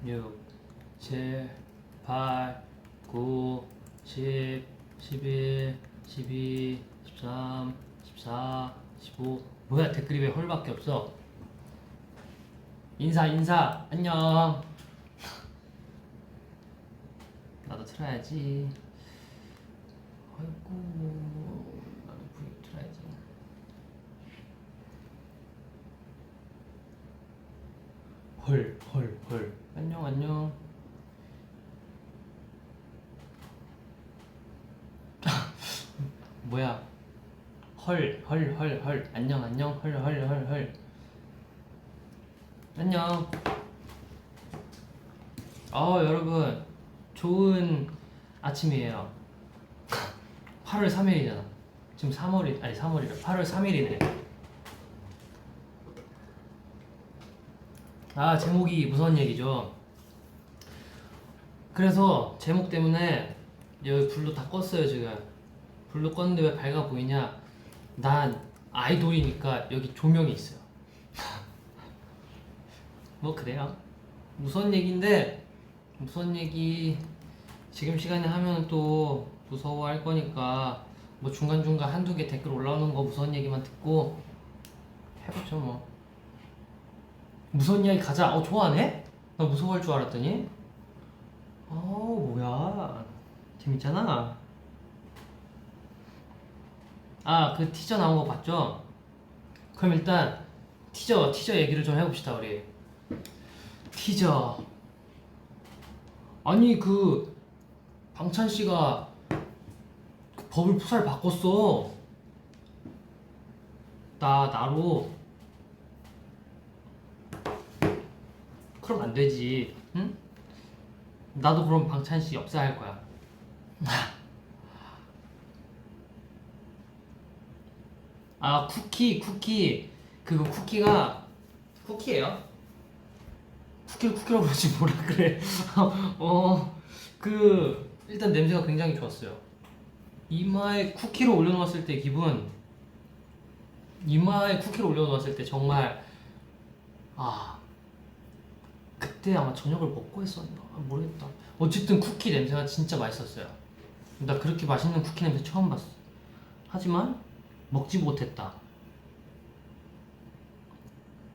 6, 7, 8, 9, 10, 11, 12, 13, 14, 15. 뭐야, 댓글이 왜 헐밖에 없어? 인사 안녕. 나도 틀어야지. 아이고, 나도 브이앱 틀어야지. 헐. 안녕. 뭐야? 헐. 안녕. 헐. 안녕. 여러분, 좋은 아침이에요. 8월 3일이잖아. 지금 3월이래. 8월 3일이네. 제목이 무서운 얘기죠. 그래서 제목 때문에 여기 불도 다 껐어요. 지금 불도 껐는데 왜 밝아 보이냐? 난 아이돌이니까 여기 조명이 있어요. 뭐 그래요. 무서운 얘기인데, 무서운 얘기 지금 시간에 하면 또 무서워할 거니까 뭐 중간중간 한두 개 댓글 올라오는 거 무서운 얘기만 듣고 해보죠 뭐. 무서운 이야기 가자. 좋아하네? 나 무서워할 줄 알았더니 뭐야, 재밌잖아. 그 티저 나온 거 봤죠? 그럼 일단 티저 얘기를 좀 해봅시다. 우리 티저. 아니 그 방찬씨가 그 법을 푸살 바꿨어. 나로. 그럼 안 되지, 응? 나도 그럼 방찬씨 엽사할 거야. 쿠키. 그거 쿠키가 쿠키예요? 쿠키를 쿠키라고 그러지 뭐라 그래. 일단 냄새가 굉장히 좋았어요. 이마에 쿠키를 올려놓았을 때 기분, 이마에 쿠키를 올려놓았을 때 정말 그때 아마 저녁을 먹고 했었나 모르겠다. 어쨌든 쿠키 냄새가 진짜 맛있었어요. 나 그렇게 맛있는 쿠키 냄새 처음 봤어. 하지만 먹지 못했다.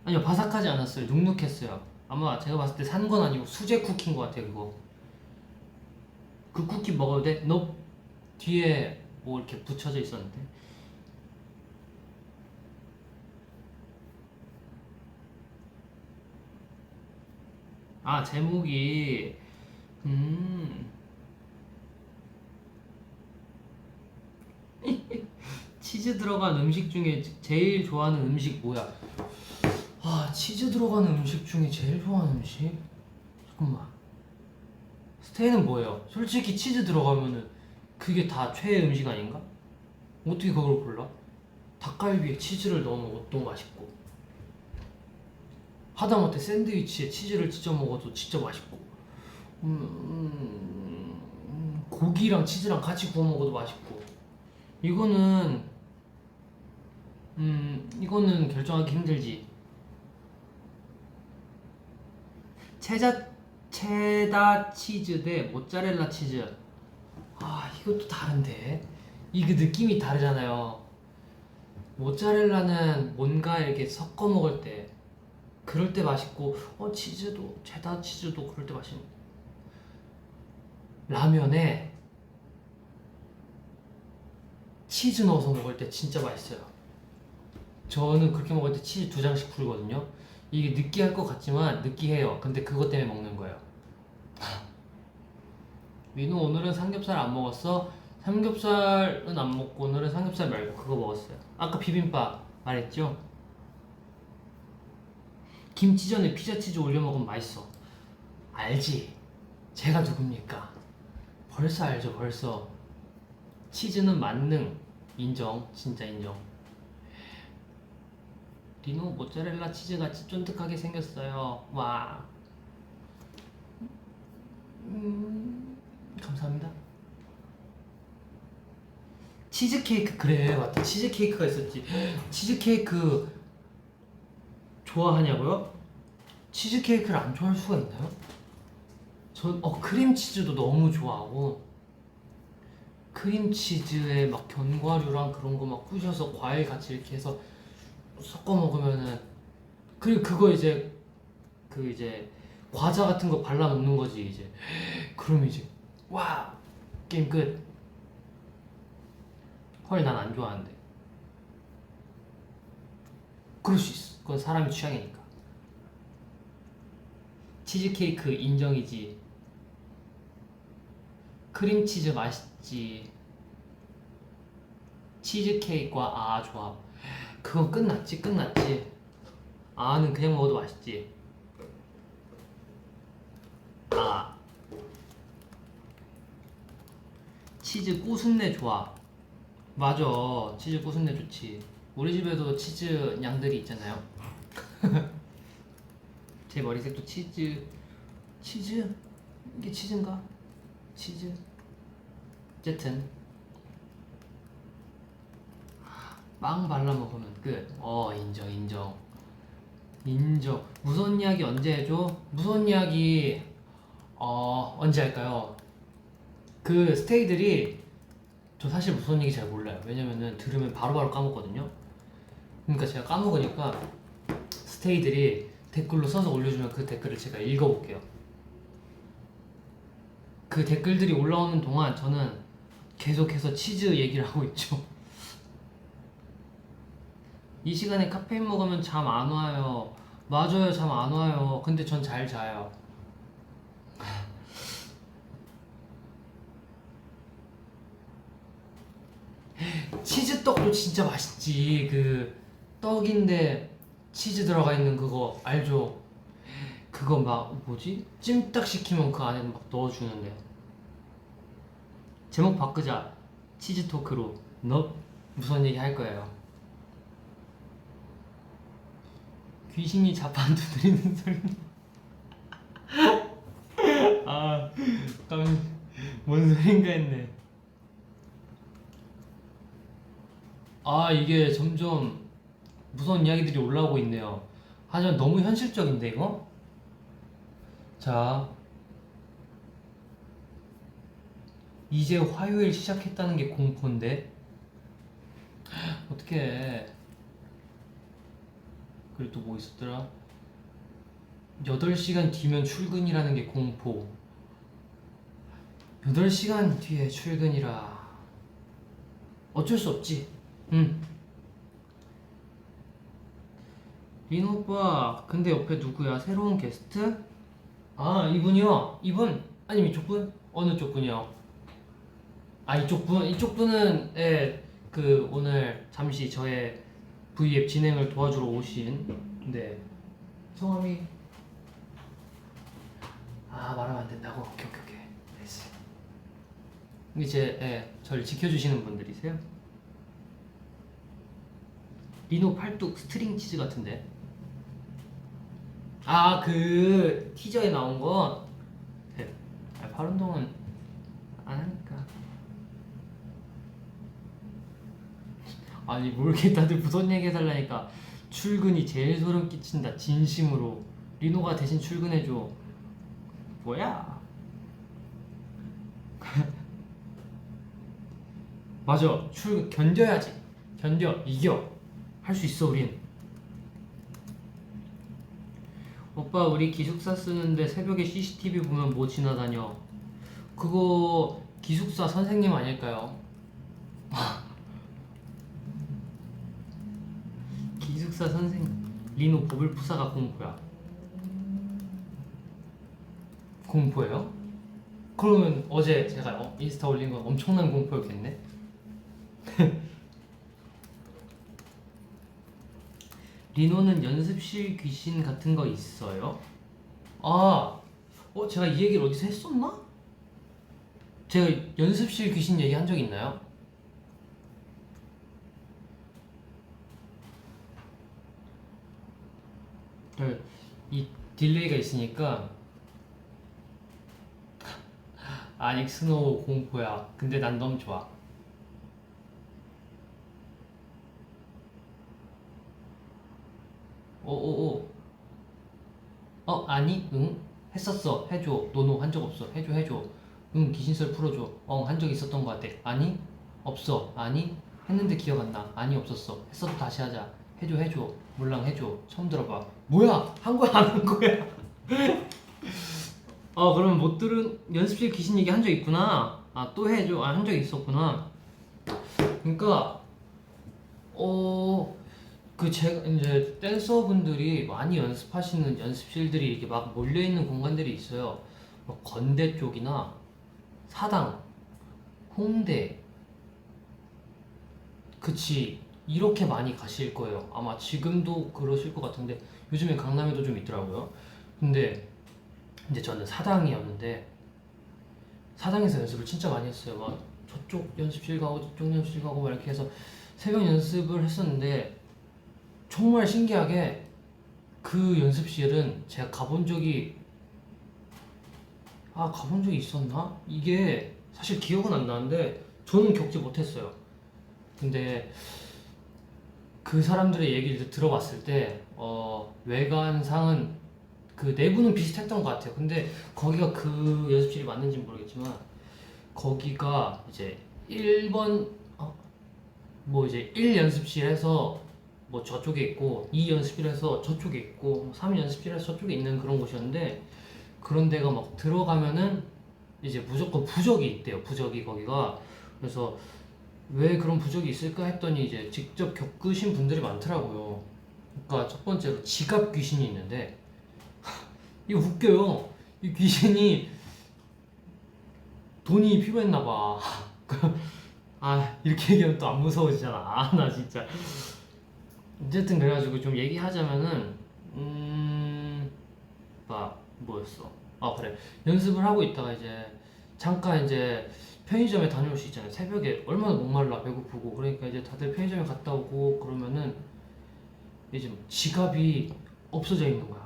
아니요, 바삭하지 않았어요. 눅눅했어요. 아마 제가 봤을 때 산 건 아니고 수제 쿠키인 것 같아요. 그거. 그 쿠키 먹어도 돼? 너 뒤에 뭐 이렇게 붙여져 있었는데. 제목이 치즈 들어간 음식 중에 제일 좋아하는 음식 뭐야? 치즈 들어가는 음식 중에 제일 좋아하는 음식? 잠깐만. 스테이는 뭐예요? 솔직히 치즈 들어가면은 그게 다 최애 음식 아닌가? 어떻게 그걸 골라? 닭갈비에 치즈를 넣어 먹어도 맛있고, 하다못해 샌드위치에 치즈를 찍어 먹어도 진짜 맛있고, 고기랑 치즈랑 같이 구워 먹어도 맛있고. 이거는 결정하기 힘들지. 체다 치즈 대 모짜렐라 치즈. 이것도 다른데. 이게 느낌이 다르잖아요. 모짜렐라는 뭔가 이렇게 섞어 먹을 때, 그럴 때 맛있고, 치즈도, 체다 치즈도 그럴 때 맛있는. 라면에 치즈 넣어서 먹을 때 진짜 맛있어요. 저는 그렇게 먹을 때 치즈 2장씩 풀거든요. 이게 느끼할 것 같지만 느끼해요. 근데 그것 때문에 먹는 거예요. 민우 오늘은 삼겹살 안 먹었어? 삼겹살은 안 먹고 오늘은 삼겹살 말고 그거 먹었어요. 아까 비빔밥 말했죠? 김치전에 피자치즈 올려 먹으면 맛있어. 알지? 제가 누굽니까? 벌써 알죠, 벌써. 치즈는 만능. 인정, 진짜 인정. 리노 모짜렐라 치즈같이 쫀득하게 생겼어요. 와. 감사합니다. 치즈케이크, 그래 맞다. 치즈케이크가 있었지. 치즈케이크 좋아하냐고요? 치즈케이크를 안 좋아할 수가 있나요? 전 크림치즈도 너무 좋아하고 크림치즈에 막 견과류랑 그런 거 막 부셔서 과일 같이 이렇게 해서 섞어 먹으면은 그리고 그거 이제 그 이제 과자 같은 거 발라 먹는 거지 이제 그럼 이제 와 게임 끝. 헐 난 안 좋아하는데 그럴 수 있어. 그건 사람의 취향이니까. 치즈케이크 인정이지. 크림치즈 맛있지. 치즈케이크와 조합 그건 끝났지. 아는 그냥 먹어도 맛있지. 치즈 꼬순내 좋아. 맞아. 치즈 꼬순내 좋지. 우리 집에도 치즈 양들이 있잖아요. 제 머리색도 치즈 이게 치즈인가? 치즈 어쨌든 빵 발라 먹으면 끝. 인정. 무서운 이야기 언제 해줘? 무서운 이야기 언제 할까요? 그 스테이들이 저 사실 무서운 얘기 잘 몰라요. 왜냐면은 들으면 바로바로 까먹거든요. 그러니까 제가 까먹으니까 스테이들이 댓글로 써서 올려주면 그 댓글을 제가 읽어볼게요. 그 댓글들이 올라오는 동안 저는 계속해서 치즈 얘기를 하고 있죠. 이 시간에 카페인 먹으면 잠 안 와요. 맞아요, 잠 안 와요. 근데 전 잘 자요. 치즈떡도 진짜 맛있지. 그 떡인데 치즈 들어가 있는 그거 알죠? 그거 막 뭐지? 찜닭 시키면 그 안에 막 넣어주는데. 제목 바꾸자. 치즈 토크로. 너 무슨 얘기 할 거예요? 귀신이 자판 두드리는 소리. 뭔 소린가 했네. 이게 점점 무서운 이야기들이 올라오고 있네요. 하지만 너무 현실적인데 이거? 자, 이제 화요일 시작했다는 게 공포인데 어떡해. 그리고 또 뭐 있었더라? 8시간 뒤면 출근이라는 게 공포. 8시간 뒤에 출근이라 어쩔 수 없지. 린 오빠 근데 옆에 누구야? 새로운 게스트? 이분이요? 이분? 아니면 이쪽 분? 어느 쪽 분이요? 이쪽 분? 이쪽 분은 그 오늘 잠시 저의 V앱 진행을 도와주러 오신 성함이 말하면 안 된다고? 오케이 됐어. 이제 저를 지켜주시는 분들이세요. 리노 팔뚝 스트링 치즈 같은데. 그 티저에 나온 거. 팔 운동은 안 하니까. 아니 뭐 이렇게 다들 무슨 얘기 해달라니까. 출근이 제일 소름 끼친다 진심으로. 리노가 대신 출근해줘. 뭐야? 맞아. 출근 견뎌야지. 이겨. 할 수 있어 우린. 오빠 우리 기숙사 쓰는데 새벽에 CCTV 보면 뭐 지나다녀. 그거 기숙사 선생님 아닐까요? 기숙사 선생님. 리노 버블푸사가 공포야. 공포예요? 그러면 어제 제가 인스타 올린 건 엄청난 공포였겠네? 리노는 연습실 귀신 같은 거 있어요? 제가 이 얘기를 어디서 했었나? 제가 연습실 귀신 얘기 한 적 있나요? 이 딜레이가 있으니까. 닉스노우 공포야. 근데 난 너무 좋아. 오오오. 아니? 응? 했었어. 해줘. 노노 한 적 없어. 해줘. 응, 귀신설 풀어줘. 한 적 있었던 것 같아. 아니? 없어. 아니? 했는데 기억 안 나. 아니, 없었어. 했어도 다시 하자. 해줘. 몰랑 해줘. 처음 들어봐. 뭐야? 한 거야, 안 한 거야? 그럼 못 들은 연습실 귀신 얘기 한 적 있구나. 또 해줘. 한 적 있었구나. 그러니까 제가 이제 댄서분들이 많이 연습하시는 연습실들이 이렇게 막 몰려있는 공간들이 있어요. 뭐 건대 쪽이나 사당, 홍대, 그치, 이렇게 많이 가실 거예요. 아마 지금도 그러실 것 같은데 요즘에 강남에도 좀 있더라고요. 근데 이제 저는 사당이었는데 사당에서 연습을 진짜 많이 했어요. 막 저쪽 연습실 가고 저쪽 연습실 가고 막 이렇게 해서 새벽 연습을 했었는데 정말 신기하게 그 연습실은 제가 가본 적이 있었나? 이게 사실 기억은 안 나는데 저는 겪지 못했어요. 근데 그 사람들의 얘기를 들어봤을 때 외관상은 그 내부는 비슷했던 것 같아요. 근데 거기가 그 연습실이 맞는지는 모르겠지만 거기가 이제 1번 뭐 이제 1 연습실에서 뭐 저쪽에 있고 2 연습실에서 저쪽에 있고 3 연습실에서 저쪽에 있는 그런 곳이었는데 그런 데가 막 들어가면은 이제 무조건 부적이 있대요. 부적이 거기가. 그래서 왜 그런 부적이 있을까 했더니 이제 직접 겪으신 분들이 많더라고요. 그러니까 첫 번째로 지갑 귀신이 있는데 이거 웃겨요. 이 귀신이 돈이 필요했나 봐. 이렇게 얘기하면 또 안 무서워지잖아. 나 진짜. 어쨌든 그래가지고 좀 얘기하자면은 뭐였어? 그래. 연습을 하고 있다가 이제 잠깐 이제 편의점에 다녀올 수 있잖아요. 새벽에 얼마나 목말라 배고프고 그러니까 이제 다들 편의점에 갔다 오고 그러면은 이제 지갑이 없어져 있는 거야.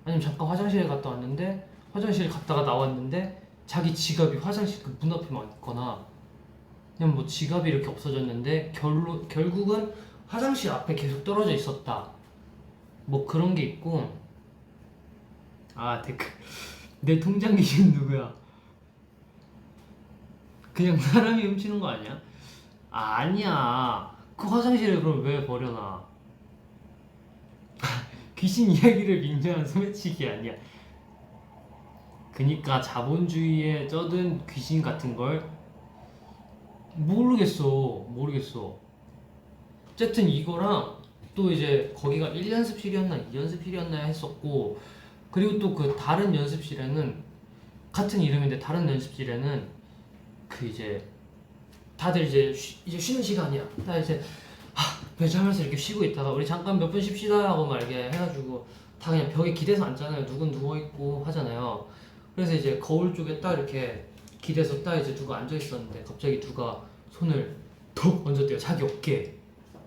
아니면 잠깐 화장실에 갔다 왔는데 화장실에 갔다가 나왔는데 자기 지갑이 화장실 그 문 앞에만 있거나 그냥 뭐 지갑이 이렇게 없어졌는데 결국은 화장실 앞에 계속 떨어져 있었다. 뭐 그런 게 있고. 댓글. 내 통장 귀신 누구야? 그냥 사람이 훔치는 거 아니야? 아니야. 그 화장실에 그럼 왜 버려놔? 귀신 이야기를 빙자한 소매치기 아니야. 그니까 자본주의에 쩌든 귀신 같은 걸 모르겠어. 어쨌든 이거랑 또 이제 거기가 1연습실이었나 2연습실이었나 했었고 그리고 또 그 다른 연습실에는 같은 이름인데 다른 연습실에는 그 이제 다들 이제 쉬는 시간이야. 나 이제 배자면서 이렇게 쉬고 있다가 우리 잠깐 몇 분 쉽시다 하고 막 이렇게 해가지고 다 그냥 벽에 기대서 앉잖아요. 누군 누워있고 하잖아요. 그래서 이제 거울 쪽에 딱 이렇게 기대서 딱 이제 누가 앉아있었는데 갑자기 누가 손을 톡 얹었대요. 자기 어깨에.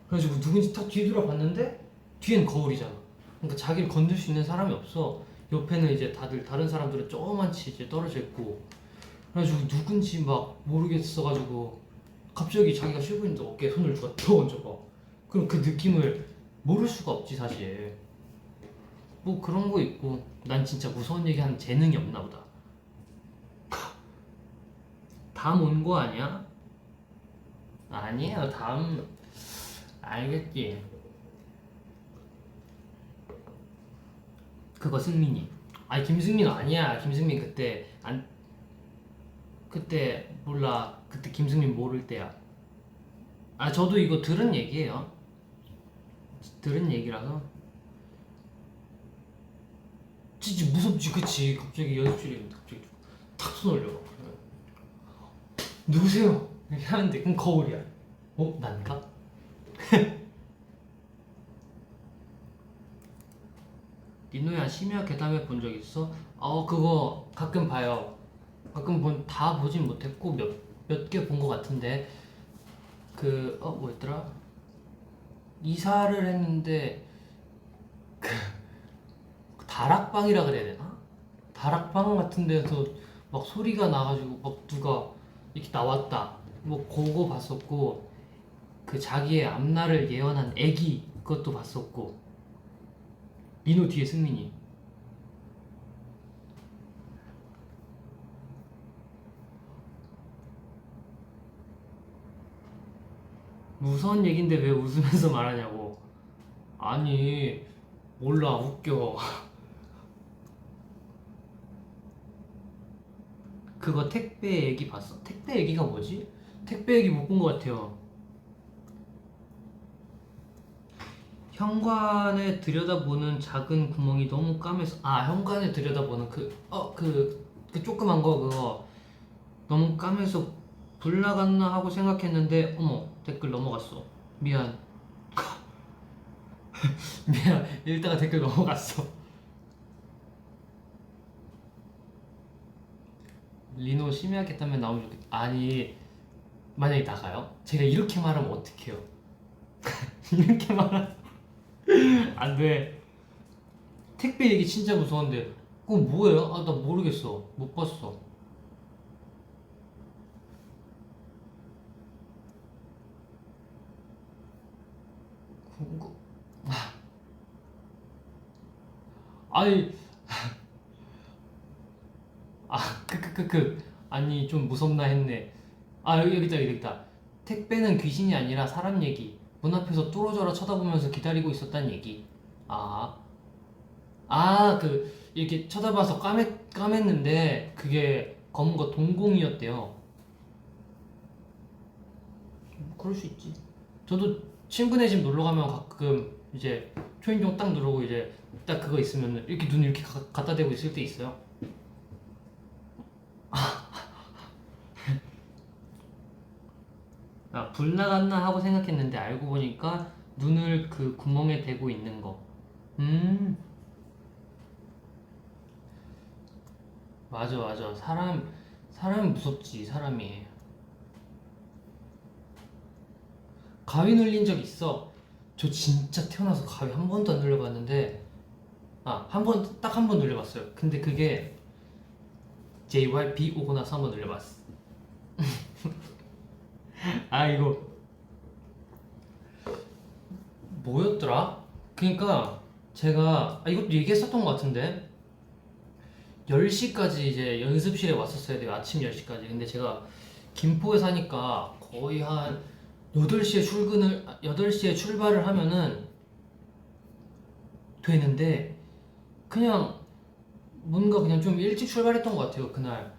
그래가지고 누군지 딱 뒤돌아봤는데 뒤엔 거울이잖아. 그러니까 자기를 건들 수 있는 사람이 없어. 옆에는 이제 다른 사람들은 조그만치 이제 떨어져 있고. 그래가지고 누군지 막 모르겠어가지고 갑자기 자기가 쉬고 있는데 어깨에 손을 누가 톡 얹어봐. 그럼 그 느낌을 모를 수가 없지 사실. 뭐 그런 거 있고. 난 진짜 무서운 얘기 하는 재능이 없나 보다. 다음 온 거 아니야? 아니에요. 다음 알겠지. 그거 승민이. 김승민 아니야. 김승민 그때 몰라. 그때 김승민 모를 때야. 저도 이거 들은 얘기예요. 들은 얘기라서. 진짜 무섭지, 그치? 갑자기 연습실에 있는데 갑자기 탁 손 올려. 누구세요? 이렇게 하는데 그럼 거울이야. 난가? 니노야 심야 괴담해 본 적 있어? 그거 가끔 봐요. 가끔 다 보진 못했고 몇 개 본 것 같은데 뭐였더라? 이사를 했는데 그 다락방이라 그래야 되나? 다락방 같은 데서 막 소리가 나가지고 막 누가 이렇게 나왔다. 뭐 그거 봤었고 그 자기의 앞날을 예언한 애기 그것도 봤었고. 민호 뒤에 승민이. 무서운 얘긴데 왜 웃으면서 말하냐고. 아니 몰라 웃겨. 그거 택배 얘기 봤어? 택배 얘기가 뭐지? 택배 얘기 못 본 것 같아요. 현관에 들여다보는 작은 구멍이 너무 까매서 현관에 들여다보는 그 조그만 거 그거 너무 까매서 불 나갔나 하고 생각했는데 어머 댓글 넘어갔어. 미안. 미안 읽다가 댓글 넘어갔어. 리노 심해하겠다면 나오면 좋겠다. 아니 만약에 나가요? 제가 이렇게 말하면 어떡해요? 이렇게 말하면 안돼. 택배 얘기 진짜 무서운데 그거 뭐예요? 나 모르겠어. 못 봤어. 그거 아니 아니 좀 무섭나 했네. 여기 있다. 택배는 귀신이 아니라 사람 얘기. 문 앞에서 뚫어져라 쳐다보면서 기다리고 있었단 얘기. 이렇게 쳐다봐서 까맸는데 그게 검은 거 동공이었대요. 그럴 수 있지. 저도 친구네 집 놀러 가면 가끔 이제 초인종 딱 누르고 이제 딱 그거 있으면 이렇게 눈 이렇게 갖다 대고 있을 때 있어요. 불 나갔나 하고 생각했는데 알고 보니까 눈을 그 구멍에 대고 있는 거. 맞아. 사람이 무섭지, 사람이. 가위 눌린 적 있어. 저 진짜 태어나서 가위 한 번도 안 눌려봤는데, 딱 한 번 눌려봤어요. 근데 그게 JYP 오고 나서 한 번 눌려봤어. 이거 뭐였더라? 그니까 제가 이것도 얘기했었던 것 같은데 10시까지 이제 연습실에 왔었어야 돼요. 아침 10시까지. 근데 제가 김포에 사니까 거의 한 8시에 출발을 하면은 되는데 그냥 뭔가 그냥 좀 일찍 출발했던 것 같아요, 그날.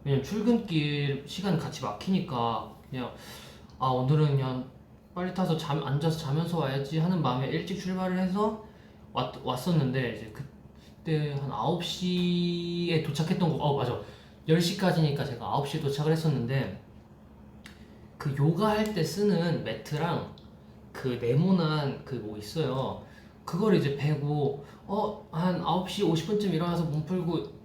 왜냐면 출근길 시간 같이 막히니까 그냥 오늘은 그냥 빨리 타서 앉아서 자면서 와야지 하는 마음에 일찍 출발을 해서 왔었는데 이제 그때 한 9시에 도착했던 거. 맞아. 10시까지니까 제가 9시에 도착을 했었는데 그 요가 할 때 쓰는 매트랑 그 네모난 그 뭐 있어요. 그걸 이제 베고 한 9시 50분쯤 일어나서 몸 풀고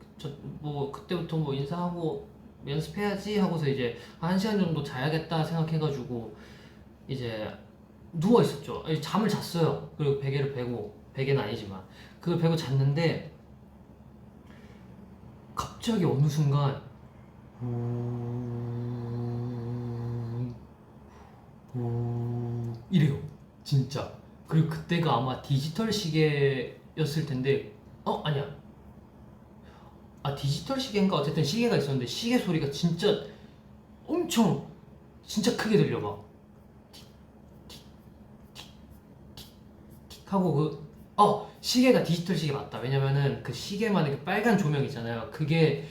그때부터 뭐 인사하고 연습해야지 하고서 이제 1시간 정도 자야겠다 생각해가지고 이제 누워 있었죠. 잠을 잤어요. 그리고 베개를 베고, 베개는 아니지만 그걸 베고 잤는데 갑자기 어느 순간 이래요. 진짜. 그리고 그때가 아마 디지털 시계였을 텐데 아니야. 디지털 시계인가? 어쨌든 시계가 있었는데 시계 소리가 진짜 엄청 진짜 크게 들려. 막 하고 시계가 디지털 시계 맞다. 왜냐면은 그 시계만의 그 빨간 조명 있잖아요. 그게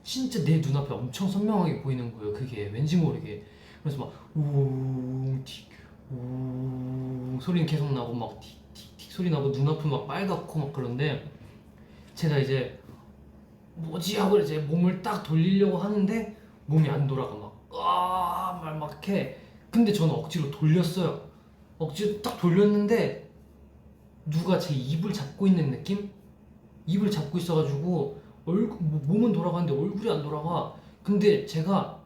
진짜 내 눈앞에 엄청 선명하게 보이는 거예요. 그게 왠지 모르게. 그래서 막 우웅틱 우웅 소리는 계속 나고 막 틱틱틱 소리 나고 눈앞은 막 빨갛고 막 그런데 제가 이제 뭐지 하고 이제 몸을 딱 돌리려고 하는데 몸이 안 돌아가. 막 해. 근데 저는 억지로 돌렸어요. 억지로 딱 돌렸는데 누가 제 입을 잡고 있는 느낌? 입을 잡고 있어가지고 몸은 돌아가는데 얼굴이 안 돌아가. 근데 제가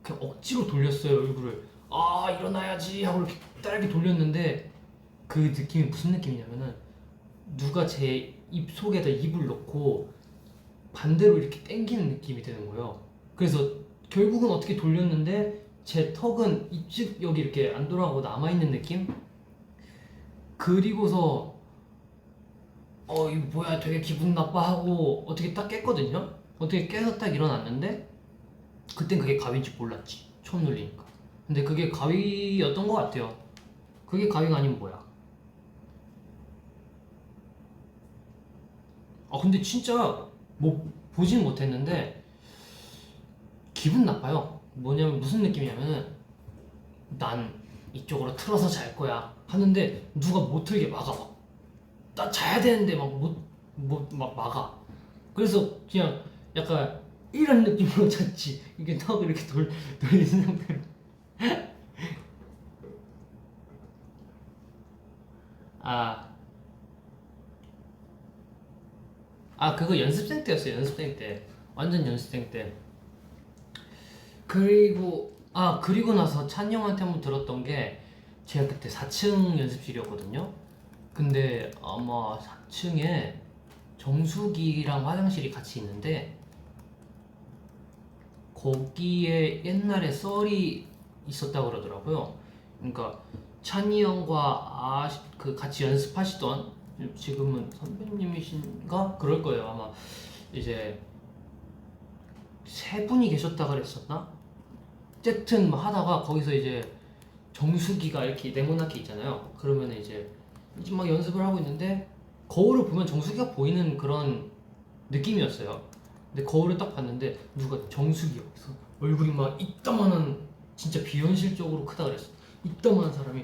그냥 억지로 돌렸어요, 얼굴을. 일어나야지 하고 이렇게 딸게 돌렸는데 그 느낌이 무슨 느낌이냐면은 누가 제 입 속에다 입을 넣고 반대로 이렇게 당기는 느낌이 드는 거예요. 그래서 결국은 어떻게 돌렸는데 제 턱은 이쪽 여기 이렇게 안 돌아가고 남아있는 느낌? 그리고서 이거 뭐야 되게 기분 나빠하고 어떻게 딱 깼거든요? 어떻게 깨서 딱 일어났는데 그땐 그게 가위인지 몰랐지. 처음 눌리니까. 근데 그게 가위였던 것 같아요. 그게 가위가 아니면 뭐야? 아 근데 진짜 뭐 보진 못했는데 기분 나빠요. 뭐냐면 무슨 느낌이냐면은 난 이쪽으로 틀어서 잘 거야 하는데 누가 못 틀게 막아. 나 자야 되는데 막 막아. 그래서 그냥 약간 이런 느낌으로 잤지. 이게 턱을 이렇게 돌리는 상태로. 아, 그거 연습생 때였어요. 연습생 때. 완전 연습생 때. 그리고 나서 찬이 형한테 한번 들었던 게 제가 그때 4층 연습실이었거든요. 근데 아마 4층에 정수기랑 화장실이 같이 있는데 거기에 옛날에 썰이 있었다고 그러더라고요. 그러니까 찬이 형과 그 같이 연습하시던 지금은 선배님이신가 그럴 거예요. 아마 이제 세 분이 계셨다 그랬었나? 어쨌든 뭐 하다가 거기서 이제 정수기가 이렇게 네모나게 있잖아요. 그러면 이제 막 연습을 하고 있는데 거울을 보면 정수기가 보이는 그런 느낌이었어요. 근데 거울을 딱 봤는데 누가 정수기가 있어. 얼굴이 막 이따만한 진짜 비현실적으로 크다 그랬어. 이따만한 사람이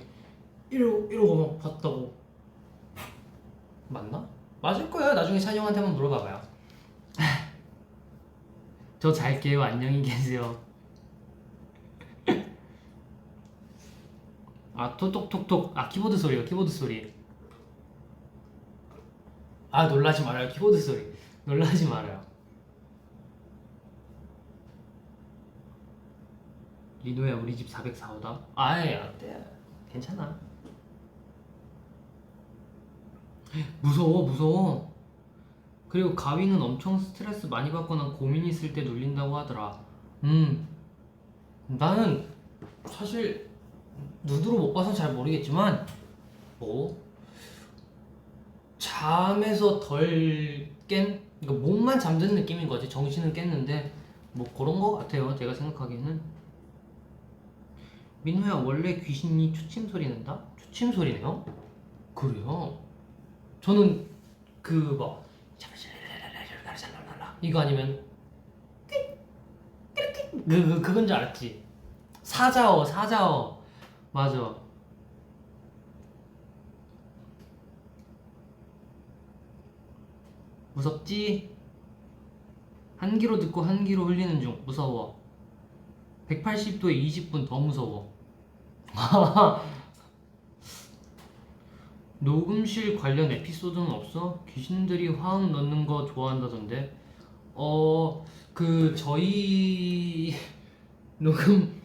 이러고 막 봤다고. 맞나? 맞을 거예요. 나중에 찬이 형한테 한번 물어봐봐요. 저 잘게요. 안녕히 계세요. 톡톡톡톡. 키보드 소리요. 키보드 소리. 놀라지 말아요. 키보드 소리. 놀라지 말아요. 리노야 우리 집 404호다. 안돼. 괜찮아. 무서워. 그리고 가위는 엄청 스트레스 많이 받거나 고민 있을 때 눌린다고 하더라. 나는 사실 누드로 못 봐서 잘 모르겠지만 뭐 잠에서 덜 그러니까 몸만 잠든 느낌인 거지. 정신은 깼는데 뭐 그런 거 같아요. 제가 생각하기에는. 민호야 원래 귀신이 초침 소리 낸다? 초침 소리네요? 그래요? 저는 그막 이거 아니면 그건 줄 알았지. 사자어 맞아. 무섭지? 한 귀로 듣고 한 귀로 흘리는 중. 무서워. 180도에 20분 더 무서워. 녹음실 관련 에피소드는 없어? 귀신들이 화음 넣는 거 좋아한다던데. 저희 녹음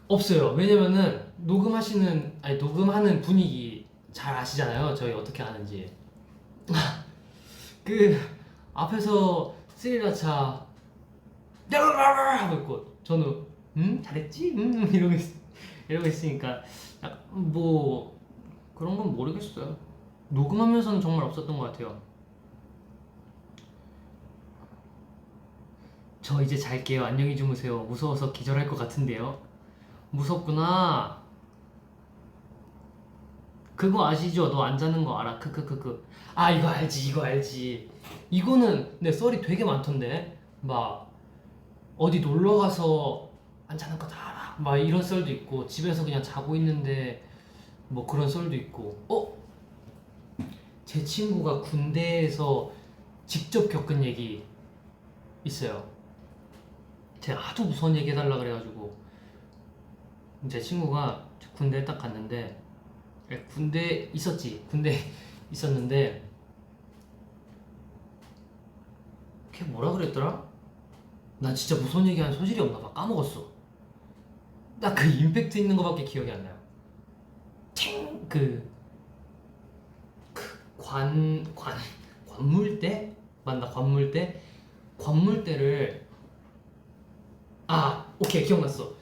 없어요. 왜냐면은 녹음하는 분위기 잘 아시잖아요. 저희 어떻게 하는지. 그 앞에서 스리라차 하고 있고 저는 잘했지? 이러고 있으니까 뭐 그런 건 모르겠어요. 녹음하면서는 정말 없었던 것 같아요. 저 이제 잘게요. 안녕히 주무세요. 무서워서 기절할 것 같은데요. 무섭구나. 그거 아시죠? 너 안 자는 거 알아? 크크크크. 이거 알지. 이거는 내 썰이 되게 많던데. 막 어디 놀러 가서 안 자는 거 다 알아. 막 이런 썰도 있고 집에서 그냥 자고 있는데 뭐 그런 썰도 있고. 제 친구가 군대에서 직접 겪은 얘기 있어요. 제가 하도 무서운 얘기 해달라 그래가지고 제 친구가 군대에 딱 갔는데 군대 있었는데 걔 뭐라 그랬더라? 나 진짜 무서운 얘기하는 소질이 없나 봐. 까먹었어. 나 그 임팩트 있는 거밖에 기억이 안 나요. 관물대? 맞나? 관물대를 오케이 기억났어.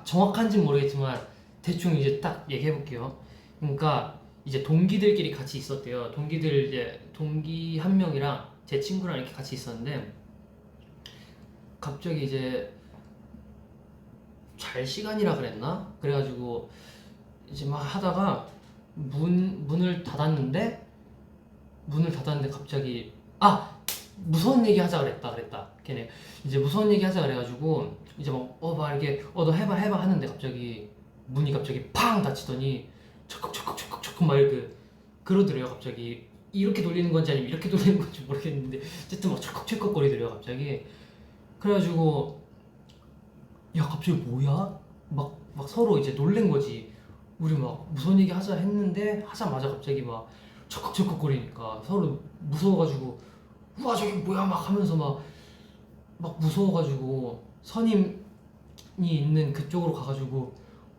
정확한지는 모르겠지만 대충 이제 딱 얘기해 볼게요. 그러니까 이제 동기들끼리 같이 있었대요. 동기 한 명이랑 제 친구랑 이렇게 같이 있었는데 갑자기 이제 잘 시간이라 그랬나? 그래가지고 이제 막 하다가 문을 닫았는데 갑자기 무서운 얘기 하자 그랬다 걔네 이제 무서운 얘기 하자 그래가지고 이제 막 이렇게 너 해봐 하는데 갑자기 문이 갑자기 팡 닫히더니 척척척척척척 막 이렇게 그러더래요. 갑자기 이렇게 돌리는 건지 아니면 이렇게 돌리는 건지 모르겠는데 어쨌든 막 철컥철컥 거리더래요 갑자기. 그래가지고 야 갑자기 뭐야? 막 서로 이제 놀란 거지. 우리 막 무서운 얘기 하자 했는데 하자마자 갑자기 막 철컥철컥 거리니까 서로 무서워가지고 우와 저기 뭐야 막 하면서 막 무서워가지고 선임이 있는 그쪽으로 가가지고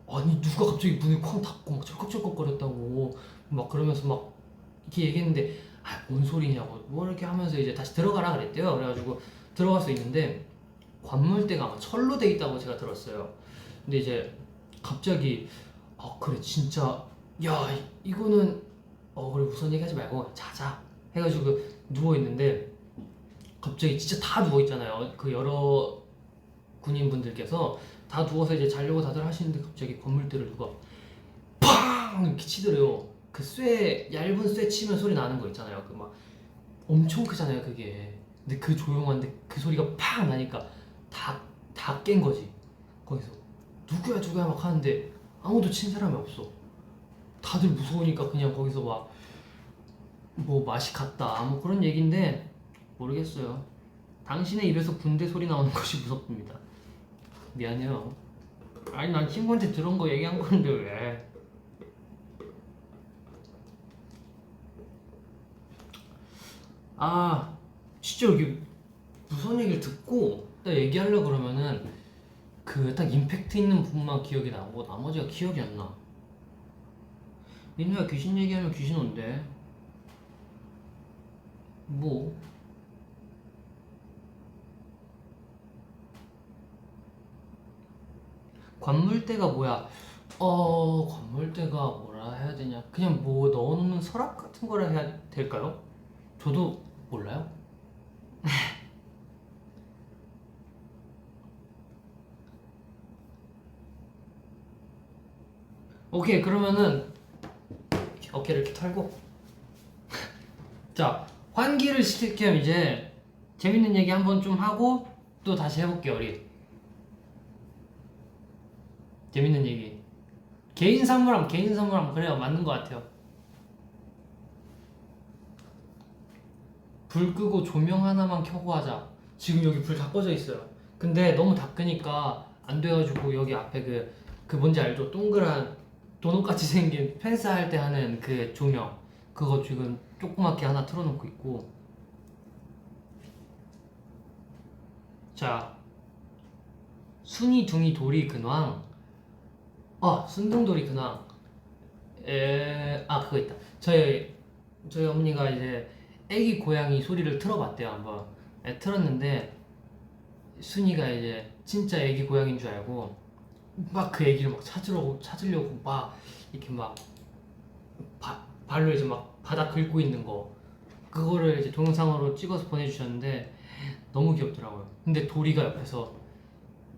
아니 누가 갑자기 문을 쾅 닫고 막 철컥철컥 거렸다고 막 그러면서 막 이렇게 얘기했는데 뭔 소리냐고 뭐 이렇게 하면서 이제 다시 들어가라 그랬대요. 그래가지고 들어갈 수 있는데 관물대가 아마 철로 돼 있다고 제가 들었어요. 근데 이제 갑자기 그래 진짜 야 이거는 그래 무슨 얘기 하지 말고 자자 해가지고 누워 있는데 갑자기 진짜 다 누워 있잖아요. 그 여러 군인분들께서 다 누워서 이제 자려고 다들 하시는데 갑자기 건물대를 누가 팡 이렇게 치더래요. 그 얇은 쇠 치면 소리 나는 거 있잖아요. 그 막 엄청 크잖아요 그게. 근데 그 조용한데 그 소리가 팡 나니까 다 깬 거지. 거기서 누구야 막 하는데 아무도 친 사람이 없어. 다들 무서우니까 그냥 거기서 막 뭐 맛이 갔다 뭐 그런 얘긴데 모르겠어요. 당신의 입에서 군대 소리 나오는 것이 무섭습니다. 미안해요. 아니 난 친구한테 들은 거 얘기한 건데 왜? 진짜 여기 무슨 얘기를 듣고 딱 얘기하려고 그러면은 그 딱 임팩트 있는 부분만 기억이 나고 나머지가 기억이 안 나. 민우야 귀신 얘기하면 귀신 온대. 뭐? 관물대가 뭐야? 관물대가 뭐라 해야 되냐? 그냥 뭐 넣어놓는 서랍 같은 거라 해야 될까요? 저도 몰라요. 오케이 그러면은 어깨를 이렇게 털고 자 환기를 시킬 겸 이제 재밌는 얘기 한번 좀 하고 또 다시 해볼게요 우리. 재밌는 얘기 개인 선물함 그래요 맞는 것 같아요. 불 끄고 조명 하나만 켜고 하자. 지금 여기 불 다 꺼져 있어요. 근데 너무 다 끄니까 안 돼가지고 여기 앞에 그 뭔지 알죠? 동그란 도넛같이 생긴 펜스 할 때 하는 그 조명 그거 지금 조그맣게 하나 틀어놓고 있고. 자 순이 둥이 돌이 근황 순둥돌이 근황 그거 있다. 저희 어머니가 이제 애기 고양이 소리를 틀어봤대요 한번. 틀었는데 순이가 이제 진짜 애기 고양이인 줄 알고 막 그 애기를 막 찾으려고 막 이렇게 막 발로 이제 막 바닥 긁고 있는 거 그거를 이제 동영상으로 찍어서 보내주셨는데 너무 귀엽더라고요. 근데 도리가 옆에서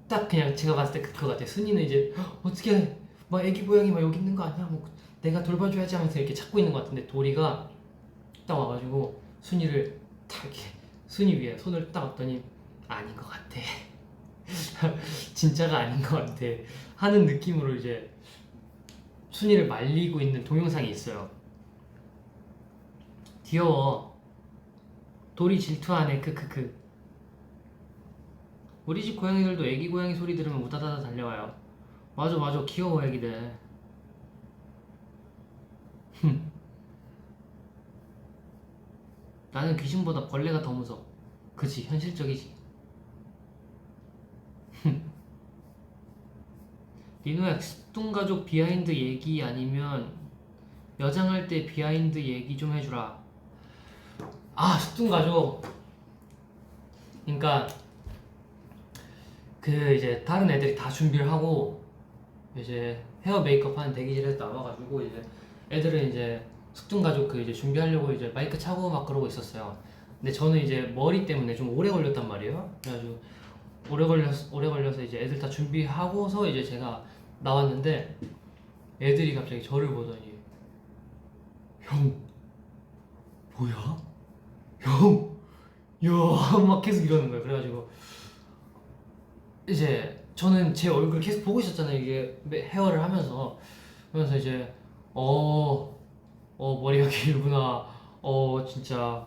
딱 그냥 제가 봤을 때 그거 같아요. 순이는 이제 어떻게 막 애기 고양이 막 여기 있는 거 아니야? 뭐 내가 돌봐줘야지 하면서 이렇게 찾고 있는 것 같은데 도리가 딱 와가지고 순이를 딱 이렇게 순이 위에 손을 딱 얹더니 아닌 것 같아. 진짜가 아닌 것 같아 하는 느낌으로 이제 순이를 말리고 있는 동영상이 있어요. 귀여워. 돌이 질투하네 크크크. 우리 집 고양이들도 애기 고양이 소리 들으면 우다다다 달려와요. 맞아 귀여워 애기들. 나는 귀신보다 벌레가 더 무서워. 그치 현실적이지. 리노야 뚱가족 비하인드 얘기 아니면 여장할 때 비하인드 얘기 좀 해주라. 뚱가족 그니까 그 이제 다른 애들이 다 준비를 하고 이제 헤어 메이크업 하는 대기실에서 나와가지고 이제 애들은 이제 숙뚱가족 그 이제 준비하려고 이제 마이크 차고 막 그러고 있었어요. 근데 저는 이제 머리 때문에 좀 오래 걸렸단 말이에요. 그래가지고 오래 걸려서 이제 애들 다 준비하고서 이제 제가 나왔는데 애들이 갑자기 저를 보더니 형 뭐야? 형 야 막 계속 이러는 거예요. 그래가지고 이제 저는 제 얼굴 계속 보고 있었잖아요. 이게 헤어를 하면서 그러면서 이제 머리가 길구나. 진짜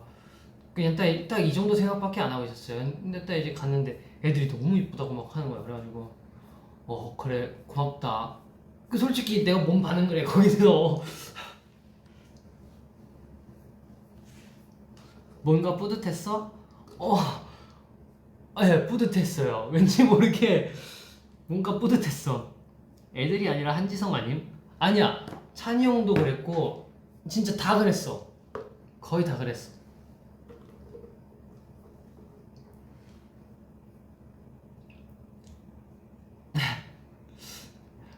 그냥 딱 이 정도 생각밖에 안 하고 있었어요. 근데 딱 이제 갔는데 애들이 너무 이쁘다고 막 하는 거야. 그래가지고 그래 고맙다. 그 솔직히 내가 몸 반응 그래 거기서 뭔가 뿌듯했어? 예, 뿌듯했어요. 왠지 모르게 뭔가 뿌듯했어. 애들이 아니라 한지성 아님? 아니야. 찬이 형도 그랬고 진짜 다 그랬어. 거의 다 그랬어.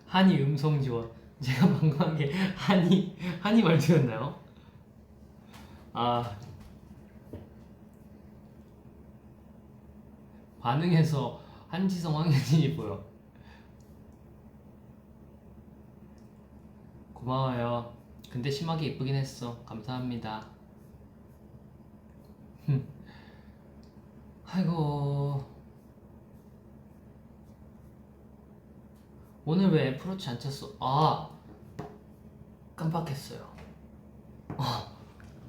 한이 음성 지원. 제가 방금 한 게 한이 말투였나요? 아, 반응해서 한지성 황현진이 보여. 고마워요. 근데 심하게 이쁘긴 했어. 감사합니다. 아이고. 오늘 왜 애플워치 안 찼어? 아, 깜빡했어요.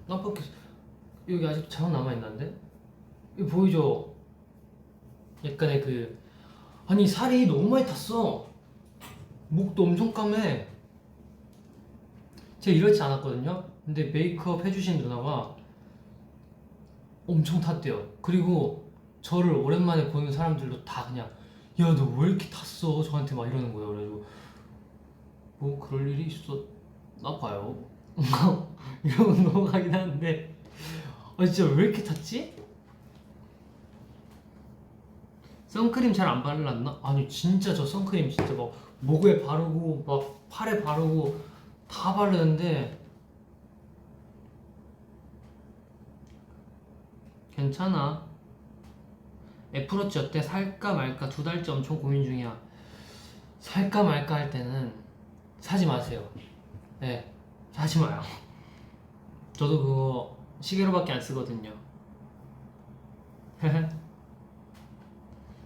깜빡했어. 여기 아직 자국 남아있는데? 이거 보이죠? 약간의 아니 살이 너무 많이 탔어. 목도 엄청 까매. 제가 이렇지 않았거든요? 근데 메이크업 해주신 누나가 엄청 탔대요. 그리고 저를 오랜만에 보는 사람들도 다 그냥 야 너 왜 이렇게 탔어? 저한테 막 이러는 거예요. 그래가지고 뭐 그럴 일이 있었나 봐요. 이러고 넘어가긴 하는데 진짜 왜 이렇게 탔지? 선크림 잘 안 발랐나? 아니 진짜 저 선크림 진짜 막 목에 바르고 막 팔에 바르고 다 바르는데 괜찮아. 애플워치 어때? 살까 말까 2달째 엄청 고민 중이야. 살까 말까 할 때는 사지 마세요. 네, 사지 마요. 저도 그거 시계로밖에 안 쓰거든요.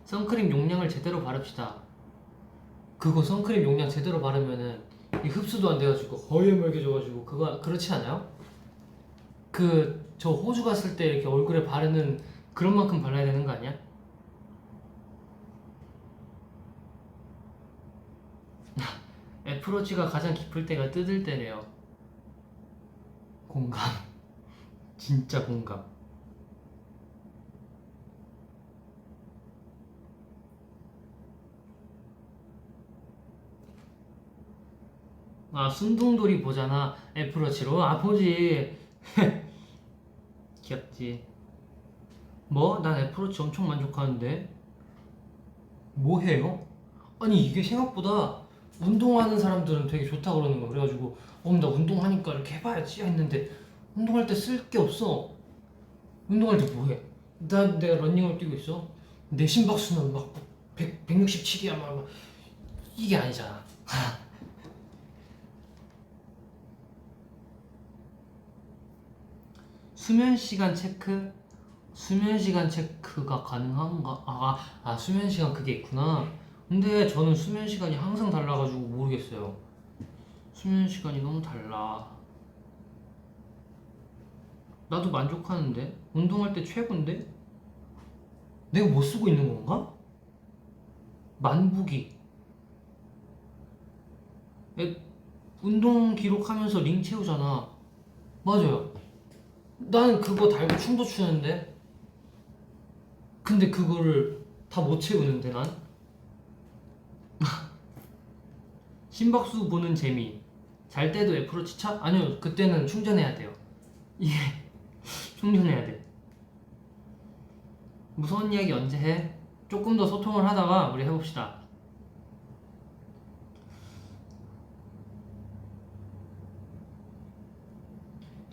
선크림 용량을 제대로 바릅시다. 그거 선크림 용량 제대로 바르면은 이 흡수도 안 돼가지고 허여멀게져가지고 그거 그렇지 않아요? 저 호주 갔을 때 이렇게 얼굴에 바르는 그런 만큼 발라야 되는 거 아니야? 애플워치가 가장 깊을 때가 뜯을 때래요. 공감. 진짜 공감. 아, 순둥돌이 보잖아. 애플워치로. 아, 보지. 귀엽지. 뭐? 난 애플워치 엄청 만족하는데. 뭐 해요? 아니, 이게 생각보다 운동하는 사람들은 되게 좋다 그러는 거야. 그래가지고, 나 운동하니까 이렇게 해봐야지 했는데, 운동할 때 쓸 게 없어. 운동할 때 뭐해? 내가 러닝을 뛰고 있어. 내 심박수는 막 167이야. 막 이게 아니잖아. 수면 시간 체크? 수면 시간 체크가 가능한가? 수면 시간 그게 있구나. 근데 저는 수면 시간이 항상 달라가지고 모르겠어요. 수면 시간이 너무 달라. 나도 만족하는데? 운동할 때 최고인데? 내가 못 쓰고 있는 건가? 만보기. 운동 기록하면서 링 채우잖아. 맞아요. 나는 그거 달고 춤도 추는데? 근데 그거를 다 못 채우는데 난? 심박수 보는 재미. 잘 때도 애플워치 차? 아니요, 그때는 충전해야 돼요. 이게 충전해야 돼. 무서운 이야기 언제 해? 조금 더 소통을 하다가 우리 해봅시다.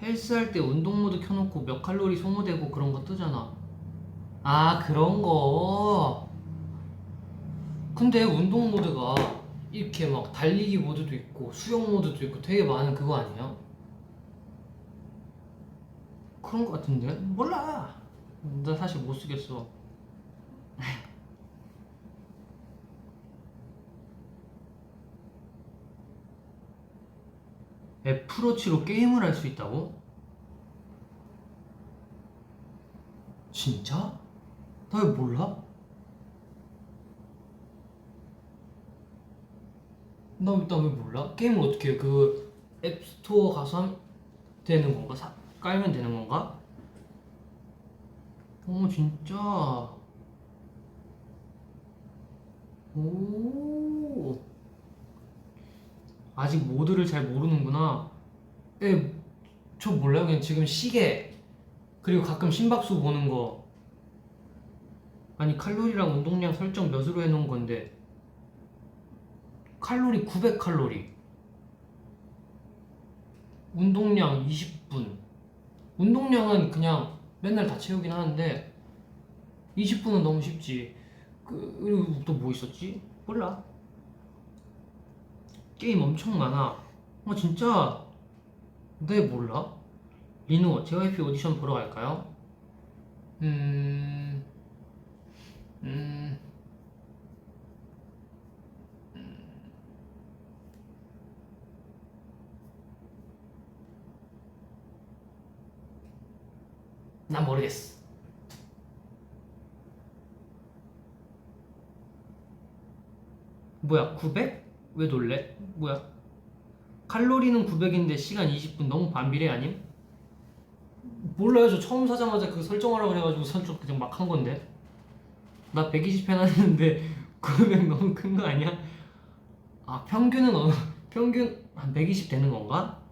헬스할 때 운동 모드 켜놓고 몇 칼로리 소모되고 그런 거 뜨잖아. 아, 그런 거. 근데 운동 모드가 이렇게 막 달리기 모드도 있고 수영 모드도 있고 되게 많은 그거 아니야? 그런 거 같은데? 몰라. 나 사실 못 쓰겠어. 애플워치로 게임을 할 수 있다고? 진짜? 나 왜 몰라? 나 왜 몰라? 게임을 어떻게 해? 그 앱스토어 가서 되는 건가? 깔면 되는 건가? 진짜. 오. 아직 모드를 잘 모르는구나. 저 몰라요. 그냥 지금 시계 그리고 가끔 심박수 보는 거. 아니 칼로리랑 운동량 설정 몇으로 해놓은 건데 칼로리 900칼로리 운동량 20분. 운동량은 그냥 맨날 다 채우긴 하는데 20분은 너무 쉽지. 그리고 또 뭐 있었지? 몰라. 게임 엄청 많아. 진짜. 네, 몰라. 리노 JYP 오디션 보러 갈까요? 음... 음... 난 모르겠어. 뭐야 900? 왜 놀래? 뭐야 칼로리는 900인데 시간 20분 너무 반비례 아님? 몰라요. 저 처음 사자마자 그 설정하라 그래가지고 설정 그냥 막 한 건데. 나 120 해놨는데 900 너무 큰 거 아니야? 평균은 평균 한 120 되는 건가?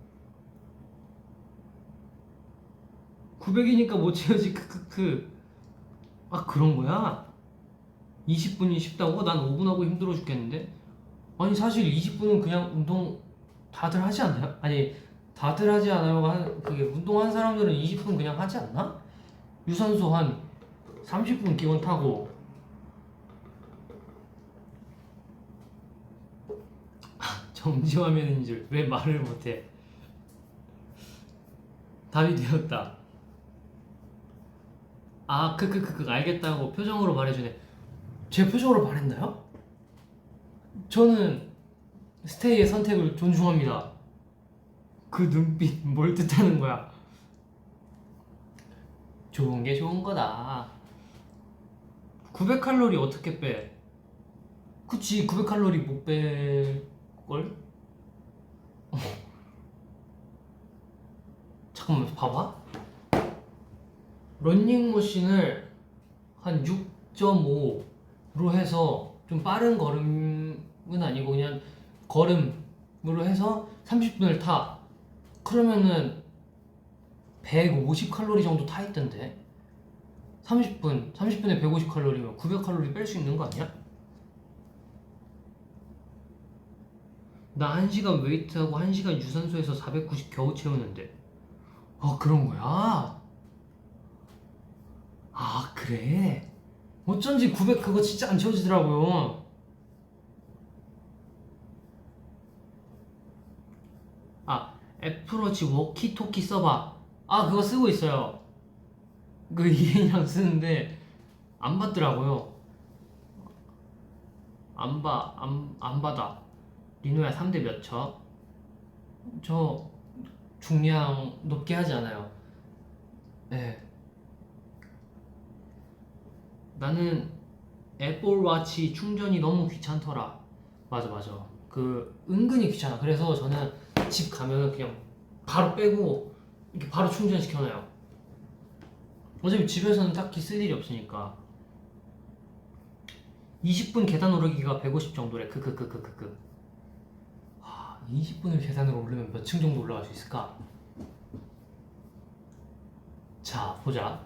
900이니까 못 채우지. 크크크. 그런 거야? 20분이 쉽다고? 난 5분 하고 힘들어 죽겠는데? 아니 사실 20분은 그냥 운동 다들 하지 않나요? 아니 다들 하지 않아요. 그게 운동한 사람들은 20분 그냥 하지 않나? 유산소 한 30분 기본 타고. 정지화면인 줄 왜 말을 못해? 답이 되었다. 크크크크 알겠다고 표정으로 말해주네. 제 표정으로 말했나요? 저는 스테이의 선택을 존중합니다. 그 눈빛 뭘 뜻하는 거야? 좋은 게 좋은 거다. 900칼로리 어떻게 빼? 그치 900칼로리 못 뺄걸? 잠깐만 봐봐. 런닝머신을 한 6.5로 해서 좀 빠른 걸음은 아니고 그냥 걸음으로 해서 30분을 타. 그러면은 150칼로리 정도 타 있던데. 30분에 150칼로리면 900칼로리 뺄 수 있는 거 아니야? 나 1시간 웨이트하고 1시간 유산소에서 490 겨우 채우는데. 그런 거야? 그래? 어쩐지 900 그거 진짜 안 채워지더라고요. 애플워치 워키토키 써봐. 그거 쓰고 있어요. 그 이해랑 쓰는데 안 받더라고요. 안 받아. 리노야 3대 몇 쳐? 저 중량 높게 하지 않아요. 네. 나는 애플워치 충전이 너무 귀찮더라. 맞아. 은근히 귀찮아. 그래서 저는 집 가면 그냥 바로 빼고 이렇게 바로 충전시켜놔요. 어차피 집에서는 딱히 쓸 일이 없으니까. 20분 계단 오르기가 150 정도래. 20분을 계단으로 오르면 몇 층 정도 올라갈 수 있을까? 자, 보자.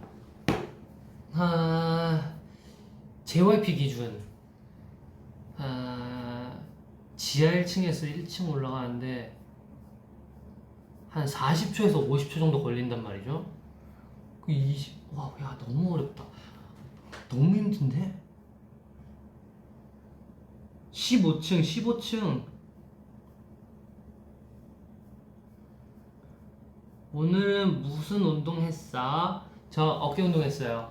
JYP 기준 지하 1층에서 1층 올라가는데 한 40초에서 50초 정도 걸린단 말이죠. 야 너무 어렵다. 너무 힘든데? 15층 15층. 오늘은 무슨 운동 했어? 저 어깨 운동 했어요.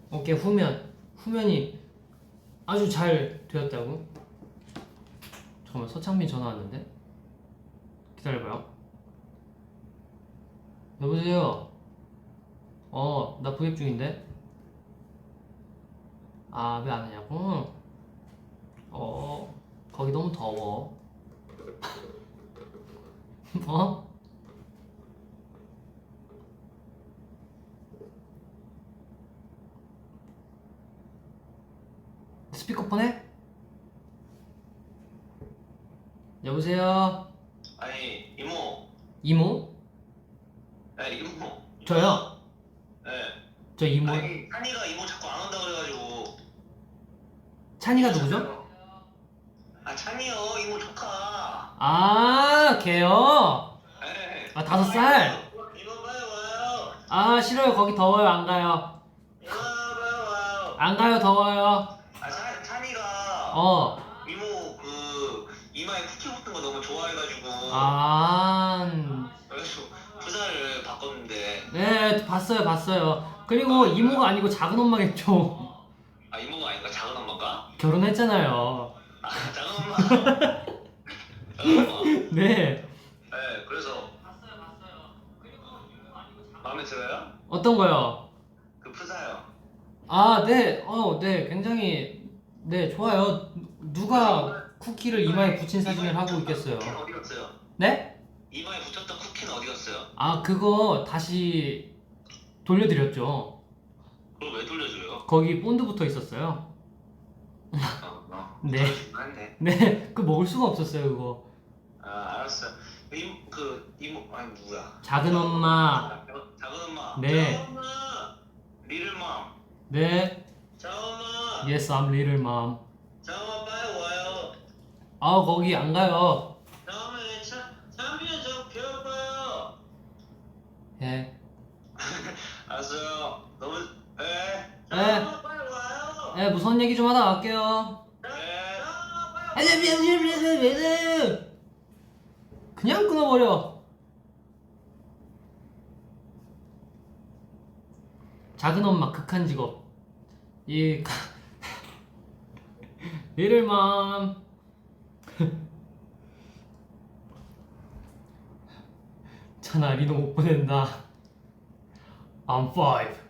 어깨 후면이 아주 잘 되었다고? 잠깐만, 서창민 전화 왔는데? 기다려봐요. 여보세요? 나 부입 중인데? 아, 왜 안 하냐고? 거기 너무 더워. 어? 스피커폰 해? 여보세요? 아니 이모. 이모? 네 이모. 저요? 네. 저 이모. 아니 찬이가 이모 자꾸 안 온다 그래가지고. 찬이가 누구죠? 아 찬이요, 이모 조카. 아, 걔요? 네. 아, 5살? 이모 빨리 와요. 아, 싫어요. 거기 더워요. 안 가요. 이모 빨리 와요. 안 가요. 더워요. 아 찬이가 이모 그 이마에 쿠키 붙은 거 너무 좋아해가지고. 그래서 부자를 바꿨는데. 네, 봤어요. 그리고 이모가 아니고 작은 엄마겠죠. 아 이모가 아닌가? 작은 엄마인가? 결혼했잖아요. 아 작은 엄마. 작은 엄마. 네. 네, 그래서 마음에 들어요? 어떤 거요? 그 프사요. 아, 네. 네. 굉장히, 네, 좋아요. 누가 쿠키를 이마에 붙인 사진을 하고 있겠어요. 쿠키는 어디 갔어요? 네? 이마에 붙였던 쿠키는 어디 갔어요? 아, 그거 다시 돌려드렸죠. 그걸 왜 돌려줘요? 거기 본드 붙어 있었어요. 네. 맞네. 네, 그거 먹을 수가 없었어요, 그거. 아, 알았어. 이모 아니 누구야? 작은 엄마. 작은 엄마. 네. 작은 엄마. 리틀맘. 네. 작은 엄마. Yes, I'm little mom. 작은 엄마 빨리 와요. 아, 거기 안 가요. 다음에 참비는 저 배워봐요. 예. 알았어요. 너무 네. 네. 작은 엄마 빨리 와요. 네, 무서운 얘기 좀 하다 갈게요. 그냥 끊어버려. 작은 엄마 극한 직업. 이 리틀맘. 자나 리노 못 보낸다. I'm 5.